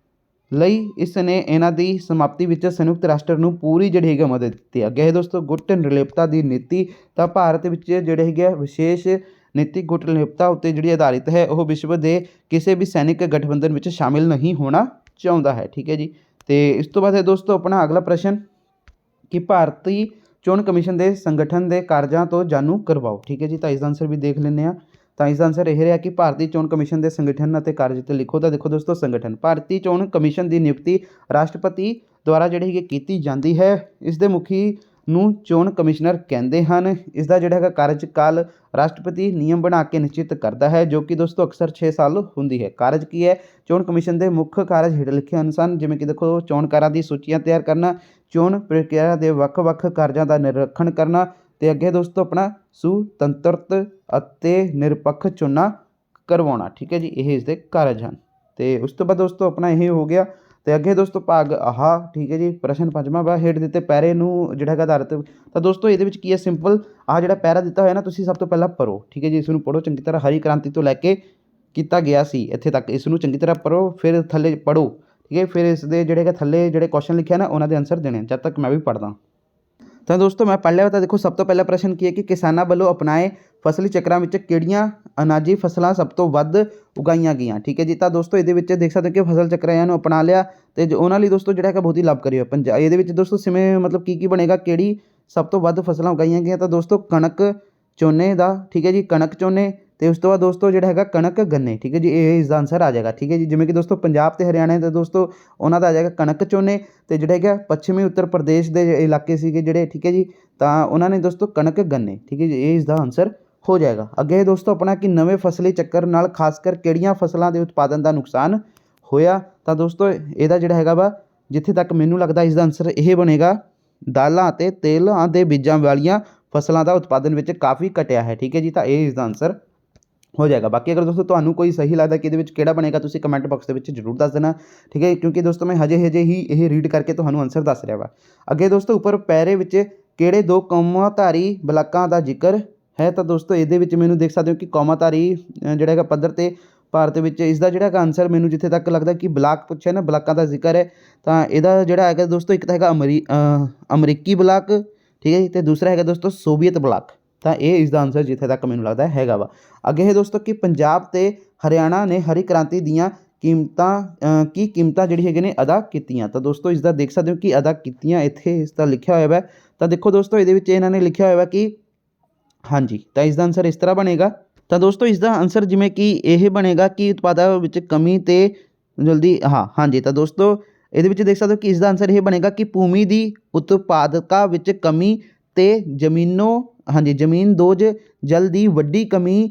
ਲਈ ਇਸ ਨੇ ਇਹਨਾਂ ਦੀ ਸਮਾਪਤੀ ਵਿੱਚ ਸੰਯੁਕਤ ਰਾਸ਼ਟਰ ਨੂੰ ਪੂਰੀ ਜਿਹੜੀ ਹੈਗੀ ਮਦਦ ਦਿੱਤੀ। ਅੱਗੇ ਹੈ ਦੋਸਤੋ ਗੁੱਟ ਨਿਰਲੇਪਤਾ ਦੀ ਨੀਤੀ। ਤਾਂ ਭਾਰਤ ਵਿੱਚ ਜਿਹੜੇ ਹੈਗੇ ਵਿਸ਼ੇਸ਼ ਨੀਤੀ ਗੁੱਟ ਨਿਰਲੇਪਤਾ ਉੱਤੇ ਜਿਹੜੀ ਆਧਾਰਿਤ ਹੈ। ਉਹ ਵਿਸ਼ਵ ਦੇ ਕਿਸੇ ਵੀ ਸੈਨਿਕ ਗਠਬੰਧਨ ਵਿੱਚ ਸ਼ਾਮਿਲ ਨਹੀਂ ਹੋਣਾ ਚਾਹੁੰਦਾ ਹੈ, ਠੀਕ ਹੈ ਜੀ। ਤੇ ਇਸ ਤੋਂ ਬਾਅਦ ਹੈ ਦੋਸਤੋ ਆਪਣਾ ਅਗਲਾ ਪ੍ਰਸ਼ਨ ਕਿ ਭਾਰਤੀ ਚੋਣ ਕਮਿਸ਼ਨ ਦੇ ਸੰਗਠਨ ਦੇ ਕਾਰਜਾਂ ਤੋਂ ਜਾਣੂ ਕਰਵਾਓ, ਠੀਕ ਹੈ ਜੀ। ਤਾਂ ਇਸ ਦਾ ਆਨਸਰ ਵੀ ਦੇਖ ਲੈਂਦੇ ਹਾਂ। ਤਾਂ ਇਸ ਦਾ ਆਨਸਰ ਇਹ ਰਿਹਾ ਕਿ ਭਾਰਤੀ ਚੋਣ ਕਮਿਸ਼ਨ ਦੇ ਸੰਗਠਨ ਅਤੇ ਕਾਰਜ 'ਤੇ ਲਿਖੋ। ਤਾਂ ਦੇਖੋ ਦੋਸਤੋ ਸੰਗਠਨ ਭਾਰਤੀ ਚੋਣ ਕਮਿਸ਼ਨ ਦੀ ਨਿਯੁਕਤੀ ਰਾਸ਼ਟਰਪਤੀ ਦੁਆਰਾ ਜਿਹੜੀ ਹੈਗੀ ਕੀਤੀ ਜਾਂਦੀ ਹੈ। ਇਸ ਦੇ ਮੁਖੀ ਨੂੰ ਚੋਣ ਕਮਿਸ਼ਨਰ ਕਹਿੰਦੇ ਹਨ। ਇਸ ਦਾ ਜਿਹੜਾ ਹੈਗਾ ਕਾਰਜਕਾਲ ਰਾਸ਼ਟਰਪਤੀ ਨਿਯਮ ਬਣਾ ਕੇ ਨਿਸ਼ਚਿਤ ਕਰਦਾ ਹੈ, ਜੋ ਕਿ ਦੋਸਤੋ ਅਕਸਰ 6 ਸਾਲ ਹੁੰਦੀ ਹੈ। ਕਾਰਜ ਕੀ ਹੈ? ਚੋਣ ਕਮਿਸ਼ਨ ਦੇ ਮੁੱਖ ਕਾਰਜ ਹੇਠ ਲਿਖੇ ਅਨੁਸਾਰ, ਜਿਵੇਂ ਕਿ ਦੇਖੋ ਚੋਣਕਾਰਾਂ ਦੀ ਸੂਚੀਆਂ ਤਿਆਰ ਕਰਨਾ, ਚੋਣ ਪ੍ਰਕਿਰਿਆ ਦੇ ਵੱਖ-ਵੱਖ ਕਾਰਜਾਂ ਦਾ ਨਿਰੀਖਣ ਕਰਨਾ, ਤੇ ਅੱਗੇ ਦੋਸਤੋ ਆਪਣਾ ਸੁਤੰਤਰਤ ਅਤੇ ਨਿਰਪੱਖ ਚੋਣਾਂ ਕਰਵਾਉਣਾ, ਠੀਕ ਹੈ ਜੀ। ਇਹ ਇਸ ਦੇ ਕਾਰਜ ਹਨ। ਤੇ ਉਸ ਤੋਂ ਬਾਅਦ ਦੋਸਤੋ ਆਪਣਾ ਇਹ ਹੋ ਗਿਆ। ਤੇ ਅੱਗੇ ਦੋਸਤੋ ਭਾਗ ਆਹ, ਠੀਕ ਹੈ ਜੀ। ਪ੍ਰਸ਼ਨ ਪੰਜਵਾਂ ਵਾ ਹੇਠ ਦਿੱਤੇ ਪੈਰੇ ਨੂੰ ਜਿਹੜਾ ਹੈਗਾ ਆਧਾਰਿਤ। ਤਾਂ ਦੋਸਤੋ ਇਹਦੇ ਵਿੱਚ ਕੀ ਹੈ, ਸਿੰਪਲ ਆਹ ਜਿਹੜਾ ਪੈਰਾ ਦਿੱਤਾ ਹੋਇਆ ਨਾ, ਤੁਸੀਂ ਸਭ ਤੋਂ ਪਹਿਲਾਂ ਪੜ੍ਹੋ, ਠੀਕ ਹੈ ਜੀ। ਇਸ ਨੂੰ ਪੜ੍ਹੋ ਚੰਗੀ ਤਰ੍ਹਾਂ। ਹਰੀ ਕ੍ਰਾਂਤੀ ਤੋਂ ਲੈ ਕੇ ਕੀਤਾ ਗਿਆ ਸੀ ਇੱਥੇ ਤੱਕ, ਇਸ ਨੂੰ ਚੰਗੀ ਤਰ੍ਹਾਂ ਪੜ੍ਹੋ, ਫਿਰ ਥੱਲੇ ਪੜ੍ਹੋ, ਠੀਕ ਹੈ। ਫਿਰ ਇਸ ਦੇ ਜਿਹੜੇ ਹੈਗਾ ਥੱਲੇ ਜਿਹੜੇ ਕੁਐਸਚਨ ਲਿਖਿਆ ਨਾ ਉਹਨਾਂ ਦੇ ਆਨਸਰ ਦੇਣੇ, ਜਦ ਤੱਕ ਮੈਂ ਵੀ ਪੜ੍ਹਦਾ। ਤਾਂ ਦੋਸਤੋ ਮੈਂ ਪੜ੍ਹ ਲਿਆ। ਤਾਂ ਦੇਖੋ ਸਭ ਤੋਂ ਪਹਿਲਾ ਪ੍ਰਸ਼ਨ ਕੀ ਹੈ ਕਿ ਕਿਸਾਨਾਂ ਵੱਲੋਂ ਅਪਣਾਏ ਫਸਲੀ ਚੱਕਰਾਂ ਵਿੱਚ ਕਿਹੜੀਆਂ ਅਨਾਜੀ ਫਸਲਾਂ ਸਭ ਤੋਂ ਵੱਧ ਉਗਾਈਆਂ ਗਈਆਂ, ਠੀਕ ਹੈ ਜੀ। ਤਾਂ ਦੋਸਤੋ ਇਹਦੇ ਵਿੱਚ ਦੇਖ ਸਕਦੇ ਹੋ ਕਿ ਫਸਲ ਚੱਕਰਾਂ ਨੂੰ ਅਪਣਾ ਲਿਆ ਤੇ ਉਹਨਾਂ ਲਈ ਦੋਸਤੋ ਜਿਹੜਾ ਹੈਗਾ ਬਹੁਤ ਹੀ ਲਾਭਕਾਰੀ ਹੈ। ਇਹਦੇ ਵਿੱਚ ਦੋਸਤੋ ਸਿਵੇਂ ਮਤਲਬ ਕੀ ਬਣੇਗਾ, ਕਿਹੜੀ ਸਭ ਤੋਂ ਵੱਧ ਫਸਲਾਂ ਉਗਾਈਆਂ ਗਈਆਂ। ਤਾਂ ਦੋਸਤੋ ਕਣਕ ਝੋਨੇ ਦਾ, ਠੀਕ ਹੈ ਜੀ, ਕਣਕ ਝੋਨੇ। ਤੇ ਉਸ ਤੋਂ ਬਾਅਦ ਦੋਸਤੋ ਜਿਹੜਾ ਹੈਗਾ ਕਣਕ ਗੰਨੇ, ਠੀਕ ਹੈ ਜੀ। ਇਹ ਇਸ ਦਾ ਆਨਸਰ ਆ ਜਾਏਗਾ, ਠੀਕ ਹੈ ਜੀ। ਜਿਵੇਂ ਕਿ ਦੋਸਤੋ ਪੰਜਾਬ ਤੇ ਹਰਿਆਣਾ ਦਾ ਦੋਸਤੋ ਉਹਨਾਂ ਦਾ ਆ ਜਾਏਗਾ ਕਣਕ ਝੋਨੇ, ਤੇ ਜਿਹੜਾ ਹੈਗਾ ਪੱਛਮੀ ਉੱਤਰ ਪ੍ਰਦੇਸ਼ ਦੇ ਇਲਾਕੇ ਸੀਗੇ ਜਿਹੜੇ, ਠੀਕ ਹੈ ਜੀ, ਤਾਂ ਉਹਨਾਂ ਨੇ ਦੋਸਤੋ ਕਣਕ ਗੰਨੇ, ਠੀਕ ਹੈ ਜੀ। ਇਹ ਇਸ ਦਾ ਆਨਸਰ ਹੋ ਜਾਏਗਾ। ਅੱਗੇ ਦੋਸਤੋ ਆਪਣਾ ਕਿ ਨਵੇਂ ਫਸਲੀ ਚੱਕਰ ਨਾਲ ਖਾਸ ਕਰ ਕਿਹੜੀਆਂ ਫਸਲਾਂ ਦੇ ਉਤਪਾਦਨ ਦਾ ਨੁਕਸਾਨ ਹੋਇਆ। ਤਾਂ ਦੋਸਤੋ ਇਹਦਾ ਜਿਹੜਾ ਹੈਗਾ ਵਾ, ਜਿੱਥੇ ਤੱਕ ਮੈਨੂੰ ਲੱਗਦਾ ਇਸ ਦਾ ਆਨਸਰ ਇਹ ਬਣੇਗਾ, ਦਾਲਾਂ ਅਤੇ ਤੇਲਾਂ ਦੇ ਬੀਜਾਂ ਵਾਲੀਆਂ ਫਸਲਾਂ ਦਾ ਉਤਪਾਦਨ ਵਿੱਚ ਕਾਫੀ ਘਟਿਆ ਹੈ, ਠੀਕ ਹੈ ਜੀ। ਤਾਂ ਇਹ ਇਸ ਦਾ ਆਨਸਰ ਹੋ ਜਾਏਗਾ। ਬਾਕੀ ਅਗਰ ਦੋਸਤੋ ਤੁਹਾਨੂੰ ਕੋਈ ਸਹੀ ਲੱਗਦਾ ਕਿ ਇਹਦੇ ਵਿੱਚ ਕਿਹੜਾ ਬਣੇਗਾ, ਤੁਸੀਂ ਕਮੈਂਟ ਬਾਕਸ ਦੇ ਵਿੱਚ ਜ਼ਰੂਰ ਦੱਸ ਦੇਣਾ, ਠੀਕ ਹੈ। ਕਿਉਂਕਿ ਦੋਸਤੋ ਮੈਂ ਹਜੇ ਹੀ ਇਹ ਰੀਡ ਕਰਕੇ ਤੁਹਾਨੂੰ ਆਨਸਰ ਦੱਸ ਰਿਹਾ ਵਾ। ਅੱਗੇ ਦੋਸਤੋ ਉੱਪਰ ਪੈਰੇ ਵਿੱਚ ਕਿਹੜੇ ਦੋ ਕੌਮਾਧਾਰੀ ਬਲਾਕਾਂ ਦਾ ਜ਼ਿਕਰ ਹੈ। ਤਾਂ ਦੋਸਤੋ ਇਹਦੇ ਵਿੱਚ ਮੈਨੂੰ ਦੇਖ ਸਕਦੇ ਹੋ ਕਿ ਕੌਮਾਧਾਰੀ ਜਿਹੜਾ ਹੈਗਾ ਪੱਧਰ 'ਤੇ ਭਾਰਤ ਵਿੱਚ, ਇਸ ਦਾ ਜਿਹੜਾ ਹੈਗਾ ਆਨਸਰ ਮੈਨੂੰ ਜਿੱਥੇ ਤੱਕ ਲੱਗਦਾ ਕਿ ਬਲਾਕ ਪੁੱਛਿਆ ਨਾ, ਬਲਾਕਾਂ ਦਾ ਜ਼ਿਕਰ ਹੈ। ਤਾਂ ਇਹਦਾ ਜਿਹੜਾ ਹੈਗਾ ਦੋਸਤੋ ਇੱਕ ਤਾਂ ਹੈਗਾ ਅਮਰੀਕੀ ਬਲਾਕ, ਠੀਕ ਹੈ ਜੀ, ਅਤੇ ਦੂਸਰਾ ਹੈਗਾ ਦੋਸਤੋ ਸੋਵੀਅਤ ਬਲਾਕ। ਤਾਂ ਇਹ ਇਸ ਦਾ ਆਨਸਰ ਜਿੱਥੇ ਤੱਕ ਮੈਨੂੰ ਲੱਗਦਾ ਹੈਗਾ ਵਾ। ਅੱਗੇ ਹੈ ਦੋਸਤੋ ਕਿ ਪੰਜਾਬ ਤੇ ਹਰਿਆਣਾ ਨੇ ਹਰੀ ਕ੍ਰਾਂਤੀ ਦੀਆਂ ਕੀਮਤਾਂ ਜਿਹੜੀ ਹੈਗੇ ਨੇ ਅਦਾ ਕੀਤੀਆਂ। ਤਾਂ ਦੋਸਤੋ ਇਸ ਦਾ ਦੇਖ ਸਕਦੇ ਹੋ ਕਿ ਅਦਾ ਕੀਤੀਆਂ, ਇੱਥੇ ਇਸ ਦਾ ਲਿਖਿਆ ਹੋਇਆ ਵਾ। ਤਾਂ ਦੇਖੋ ਦੋਸਤੋ ਇਹਦੇ ਵਿੱਚ ਇਹਨਾਂ ਨੇ ਲਿਖਿਆ ਹੋਇਆ ਵਾ ਕਿ ਹਾਂਜੀ, ਤਾਂ ਇਸ ਦਾ ਆਨਸਰ ਇਸ ਤਰ੍ਹਾਂ ਬਣੇਗਾ। ਤਾਂ ਦੋਸਤੋ ਇਸ ਦਾ ਆਨਸਰ ਜਿਵੇਂ ਕਿ ਇਹ ਬਣੇਗਾ ਕਿ ਉਤਪਾਦਾਂ ਵਿੱਚ ਕਮੀ ਤੇ ਹਾਂਜੀ। ਤਾਂ ਦੋਸਤੋ ਇਹਦੇ ਵਿੱਚ ਦੇਖ ਸਕਦੇ ਹੋ ਕਿ ਇਸ ਦਾ ਆਨਸਰ ਇਹ ਬਣੇਗਾ ਕਿ ਭੂਮੀ ਦੀ ਉਤਪਾਦਕਤਾ ਵਿੱਚ ਕਮੀ ਤੇ ਜ਼ਮੀਨਦੋਜ਼ ਜਲ ਦੀ ਵੱਡੀ ਕਮੀ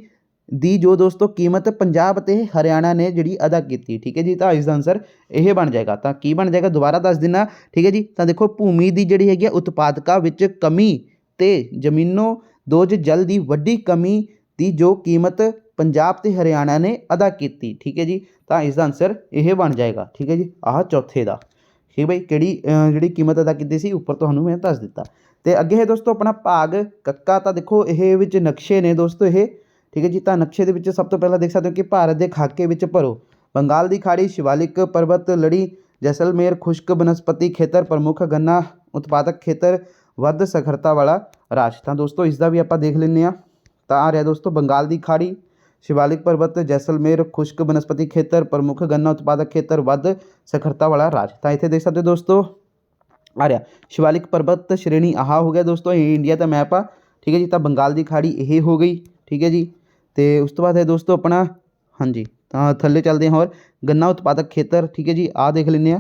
ਦੀ ਜੋ ਦੋਸਤੋ ਕੀਮਤ ਪੰਜਾਬ ਅਤੇ ਹਰਿਆਣਾ ਨੇ ਜਿਹੜੀ ਅਦਾ ਕੀਤੀ, ਠੀਕ ਹੈ ਜੀ। ਤਾਂ ਇਸ ਦਾ ਆਨਸਰ ਇਹ ਬਣ ਜਾਏਗਾ। ਤਾਂ ਕੀ ਬਣ ਜਾਏਗਾ, ਦੁਬਾਰਾ ਦੱਸ ਦਿੰਦਾ, ਠੀਕ ਹੈ ਜੀ। ਤਾਂ ਦੇਖੋ ਭੂਮੀ ਦੀ ਜਿਹੜੀ ਹੈਗੀ ਉਤਪਾਦਕਤਾ ਵਿੱਚ ਕਮੀ ਤੇ ਜ਼ਮੀਨਦੋਜ਼ ਜਲ ਦੀ ਵੱਡੀ ਕਮੀ ਦੀ ਜੋ ਕੀਮਤ ਪੰਜਾਬ ਤੇ ਹਰਿਆਣਾ ਨੇ ਅਦਾ ਕੀਤੀ, ਠੀਕ ਹੈ ਜੀ। ਤਾਂ ਇਸ ਦਾ ਆਨਸਰ ਇਹ ਬਣ ਜਾਏਗਾ, ਠੀਕ ਹੈ ਜੀ। ਆਹ ਚੌਥੇ ਦਾ, ਠੀਕ ਬਈ, ਕਿਹੜੀ ਜਿਹੜੀ ਕੀਮਤ ਅਦਾ ਕੀਤੀ ਸੀ, ਉੱਪਰ ਤੁਹਾਨੂੰ ਮੈਂ ਦੱਸ ਦਿੱਤਾ। ਤੇ ਅੱਗੇ ਹੈ ਦੋਸਤੋ ਆਪਣਾ ਭਾਗ ਕੱਕਾ। ਤਾਂ ਦੇਖੋ ਇਹ ਵਿੱਚ ਨਕਸ਼ੇ ਨੇ ਦੋਸਤੋ ਇਹ, ਠੀਕ ਹੈ ਜੀ। ਤਾਂ ਨਕਸ਼ੇ ਦੇ ਵਿੱਚ ਸਭ ਤੋਂ ਪਹਿਲਾਂ ਦੇਖ ਸਕਦੇ ਹੋ ਕਿ ਭਾਰਤ ਦੇ ਖਾਕੇ ਵਿੱਚ ਭਰੋ। ਬੰਗਾਲ ਦੀ ਖਾੜੀ, ਸ਼ਿਵਾਲਿਕ ਪਰਬਤ ਲੜੀ, ਜੈਸਲਮੇਰ ਖੁਸ਼ਕ ਬਨਸਪਤੀ ਖੇਤਰ ਪ੍ਰਮੁੱਖ ਗੰਨਾ ਉਤਪਾਦਕ ਖੇਤਰ ਵੱਧ ਸਾਖਰਤਾ ਵਾਲਾ ਰਾਜ। ਤਾਂ ਦੋਸਤੋ ਇਸ ਦਾ ਵੀ ਆਪਾਂ ਦੇਖ ਲੈਂਦੇ ਹਾਂ। ਤਾਂ ਆ ਰਿਹਾ ਦੋਸਤੋ ਬੰਗਾਲ ਦੀ ਖਾੜੀ, शिवालिक पर्वत, जैसलमेर खुश्क बनस्पति खेतर प्रमुख गन्ना उत्पादक खेतर वध साखरता वाला राज। तो इतने देख सकते हो दोस्तों आ रहा शिवालिक पर्वत श्रेणी आह हो गया दोस्तों, ये इंडिया का मैप आ, ठीक है जी। तो बंगाल की खाड़ी ये हो गई, ठीक है जी। तो उस तो बाद है दोस्तों अपना, हाँ जी, तो थले चलते हैं और गन्ना उत्पादक खेतर, ठीक है जी, आ देख लें।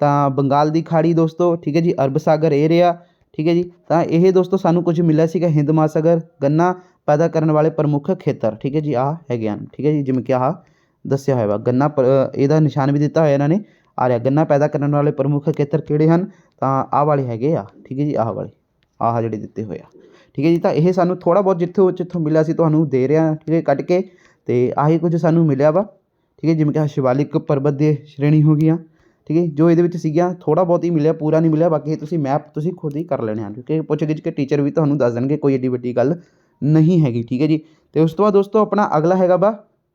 तो बंगाल की खाड़ी दोस्तों, ठीक है जी, अरब सागर ये रहा, ठीक है जी। तो यह दोस्तों सानू कुछ मिला सीगा हिंद महासागर गन्ना पैदा करने वाले प्रमुख खेतर, ठीक है जी, आ है ज्ञान, ठीक है जी, जिमें कि आह दसिया होया गन्ना ਇਹਦਾ निशान भी दिता होया इन्होंने आ रहा गन्ना पैदा करने वाले प्रमुख खेतर ਕਿਹੜੇ ਹਨ। ਤਾਂ ਆਹ ਵਾਲੇ ਹੈਗੇ ਆ, ਠੀਕ ਹੈ ਜੀ, ਆਹ ਵਾਲੇ ਆਹ ਜਿਹੜੇ ਦਿੱਤੇ ਹੋਏ ਆ, ਠੀਕ ਹੈ ਜੀ। ਤਾਂ ਇਹ ਸਾਨੂੰ ਥੋੜ੍ਹਾ ਬਹੁਤ ਜਿੱਥੋਂ ਮਿਲਿਆ ਸੀ ਤੁਹਾਨੂੰ ਦੇ ਰਿਹਾ, ਠੀਕ ਹੈ, ਕੱਢ ਕੇ। ਅਤੇ ਆਹੀ ਕੁਝ ਸਾਨੂੰ ਮਿਲਿਆ ਵਾ, ਠੀਕ ਹੈ, ਜਿਵੇਂ ਕਿ ਸ਼ਿਵਾਲਿਕ ਪਰਬਤ ਦੇ ਸ਼੍ਰੇਣੀ ਹੋ ਗਈਆਂ, ਠੀਕ ਹੈ, ਜੋ ਇਹਦੇ ਵਿੱਚ ਸੀਗੀਆਂ। ਥੋੜ੍ਹਾ ਬਹੁਤ ਹੀ ਮਿਲਿਆ, ਪੂਰਾ ਨਹੀਂ ਮਿਲਿਆ। ਬਾਕੀ ਤੁਸੀਂ ਮੈਪ ਤੁਸੀਂ ਖੁਦ ਹੀ ਕਰ ਲੈਣੇ ਹਨ, ਕਿਉਂਕਿ ਪੁੱਛ ਗਿੱਛ ਕੇ ਟੀਚਰ ਵੀ ਤੁਹਾਨੂੰ ਦੱਸ ਦੇਣਗੇ, ਕੋਈ ਐਡੀ ਵੱਡੀ ਗੱਲ नहीं हैगी, ठीक है जी। तो उस तो बाद दोस्तों अपना अगला हैगा वा,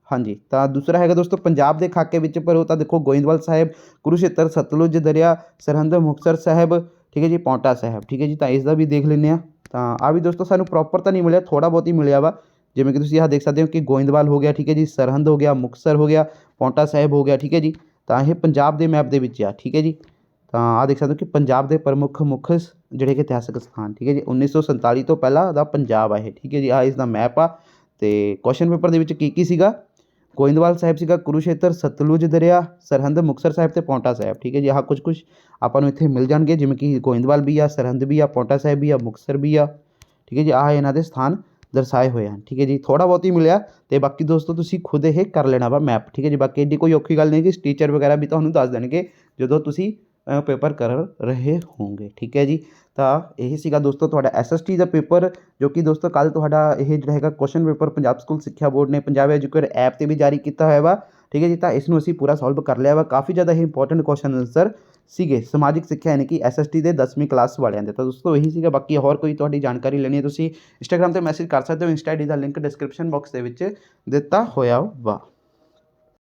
हाँ जी, तो दूसरा हैगा दोस्तों पंजाब के खाके विच भरो। तो देखो गोइंदवाल साहिब, कुरुक्षेत्र, सतलुज दरिया, सरहंद मुक्तसर साहिब, ठीक है जी, पौंटा साहिब, ठीक है जी। तो इसका भी देख लें। तो आ भी दोस्तों सानू प्रॉपर तो नहीं मिले, थोड़ा बहुत ही मिले वा, जिमें कि तुसीं देख सकते हो कि गोइंदवाल हो गया, ठीक है जी, सरहंद हो गया, मुक्तसर हो गया, पौंटा साहिब हो गया, ठीक है जी। तो यह पंजाब के मैप के विच आ, ठीक है जी। तो आ देख सकते हो कि पंजाब के प्रमुख मुख ਜਿਹੜੇ ਕਿ ਇਤਿਹਾਸਕ ਸਥਾਨ, ਠੀਕ ਹੈ ਜੀ। 1947 ਤੋਂ ਪਹਿਲਾਂ ਦਾ ਪੰਜਾਬ ਆ ਇਹ, ਠੀਕ ਹੈ ਜੀ। ਆ ਇਸ ਦਾ ਮੈਪ ਆ। ਅਤੇ ਕੁਐਸਚਨ ਪੇਪਰ ਦੇ ਵਿੱਚ ਕੀ ਸੀਗਾ, ਗੋਇੰਦਵਾਲ ਸਾਹਿਬ ਸੀਗਾ, ਕੁਰੂਕਸ਼ੇਤਰ, ਸਤਲੁਜ ਦਰਿਆ, ਸਰਹੰਦ ਮੁਕਤਸਰ ਸਾਹਿਬ ਅਤੇ ਪੌਂਟਾ ਸਾਹਿਬ, ਠੀਕ ਹੈ ਜੀ। ਆਹ ਕੁਝ ਆਪਾਂ ਨੂੰ ਇੱਥੇ ਮਿਲ ਜਾਣਗੇ, ਜਿਵੇਂ ਕਿ ਗੋਇੰਦਵਾਲ ਵੀ ਆ, ਸਰਹੰਦ ਵੀ ਆ, ਪੌਂਟਾ ਸਾਹਿਬ ਵੀ ਆ, ਮੁਕਤਸਰ ਵੀ ਆ, ਠੀਕ ਹੈ ਜੀ। ਆਹ ਇਹਨਾਂ ਦੇ ਸਥਾਨ ਦਰਸਾਏ ਹੋਏ ਹਨ, ਠੀਕ ਹੈ ਜੀ। ਥੋੜ੍ਹਾ ਬਹੁਤ ਹੀ ਮਿਲਿਆ, ਅਤੇ ਬਾਕੀ ਦੋਸਤੋ ਤੁਸੀਂ ਖੁਦ ਇਹ ਕਰ ਲੈਣਾ ਵਾ ਮੈਪ, ਠੀਕ ਹੈ ਜੀ। ਬਾਕੀ ਐਡੀ ਕੋਈ ਔਖੀ ਗੱਲ ਨਹੀਂ ਕਿ ਟੀਚਰ ਵਗੈਰਾ ਵੀ ਤੁਹਾਨੂੰ ਦੱਸ ਦੇਣਗੇ ਜਦੋਂ ਤੁਸੀਂ पेपर कर रहे होंगे, ठीक है जी। तो यही सीगा दोस्तों तुहाडा SST का पेपर, जो कि दोस्तों कल तुहाडा यह जिहड़ा हैगा question paper Punjab school Sikhya board ने पंजाब एजुकेटर ऐप से भी जारी किया होया वा, ठीक है जी। तो इसनूं असीं पूरा सॉल्व कर लिया वा। काफ़ी ज़्यादा ही इंपॉर्टेंट क्वेश्चन आंसर सीगे समाजिक सिक्ख्या यानी कि SST के 10वीं क्लास वालियां दे। तो दोस्तों यही सीगा। बाकी होर कोई तुहाडी जानकारी लेनी है तुसीं इंस्टाग्राम पर मैसेज कर सकते हो। इंस्टा ID का लिंक डिस्क्रिप्शन बॉक्स के विच दिता होया वा।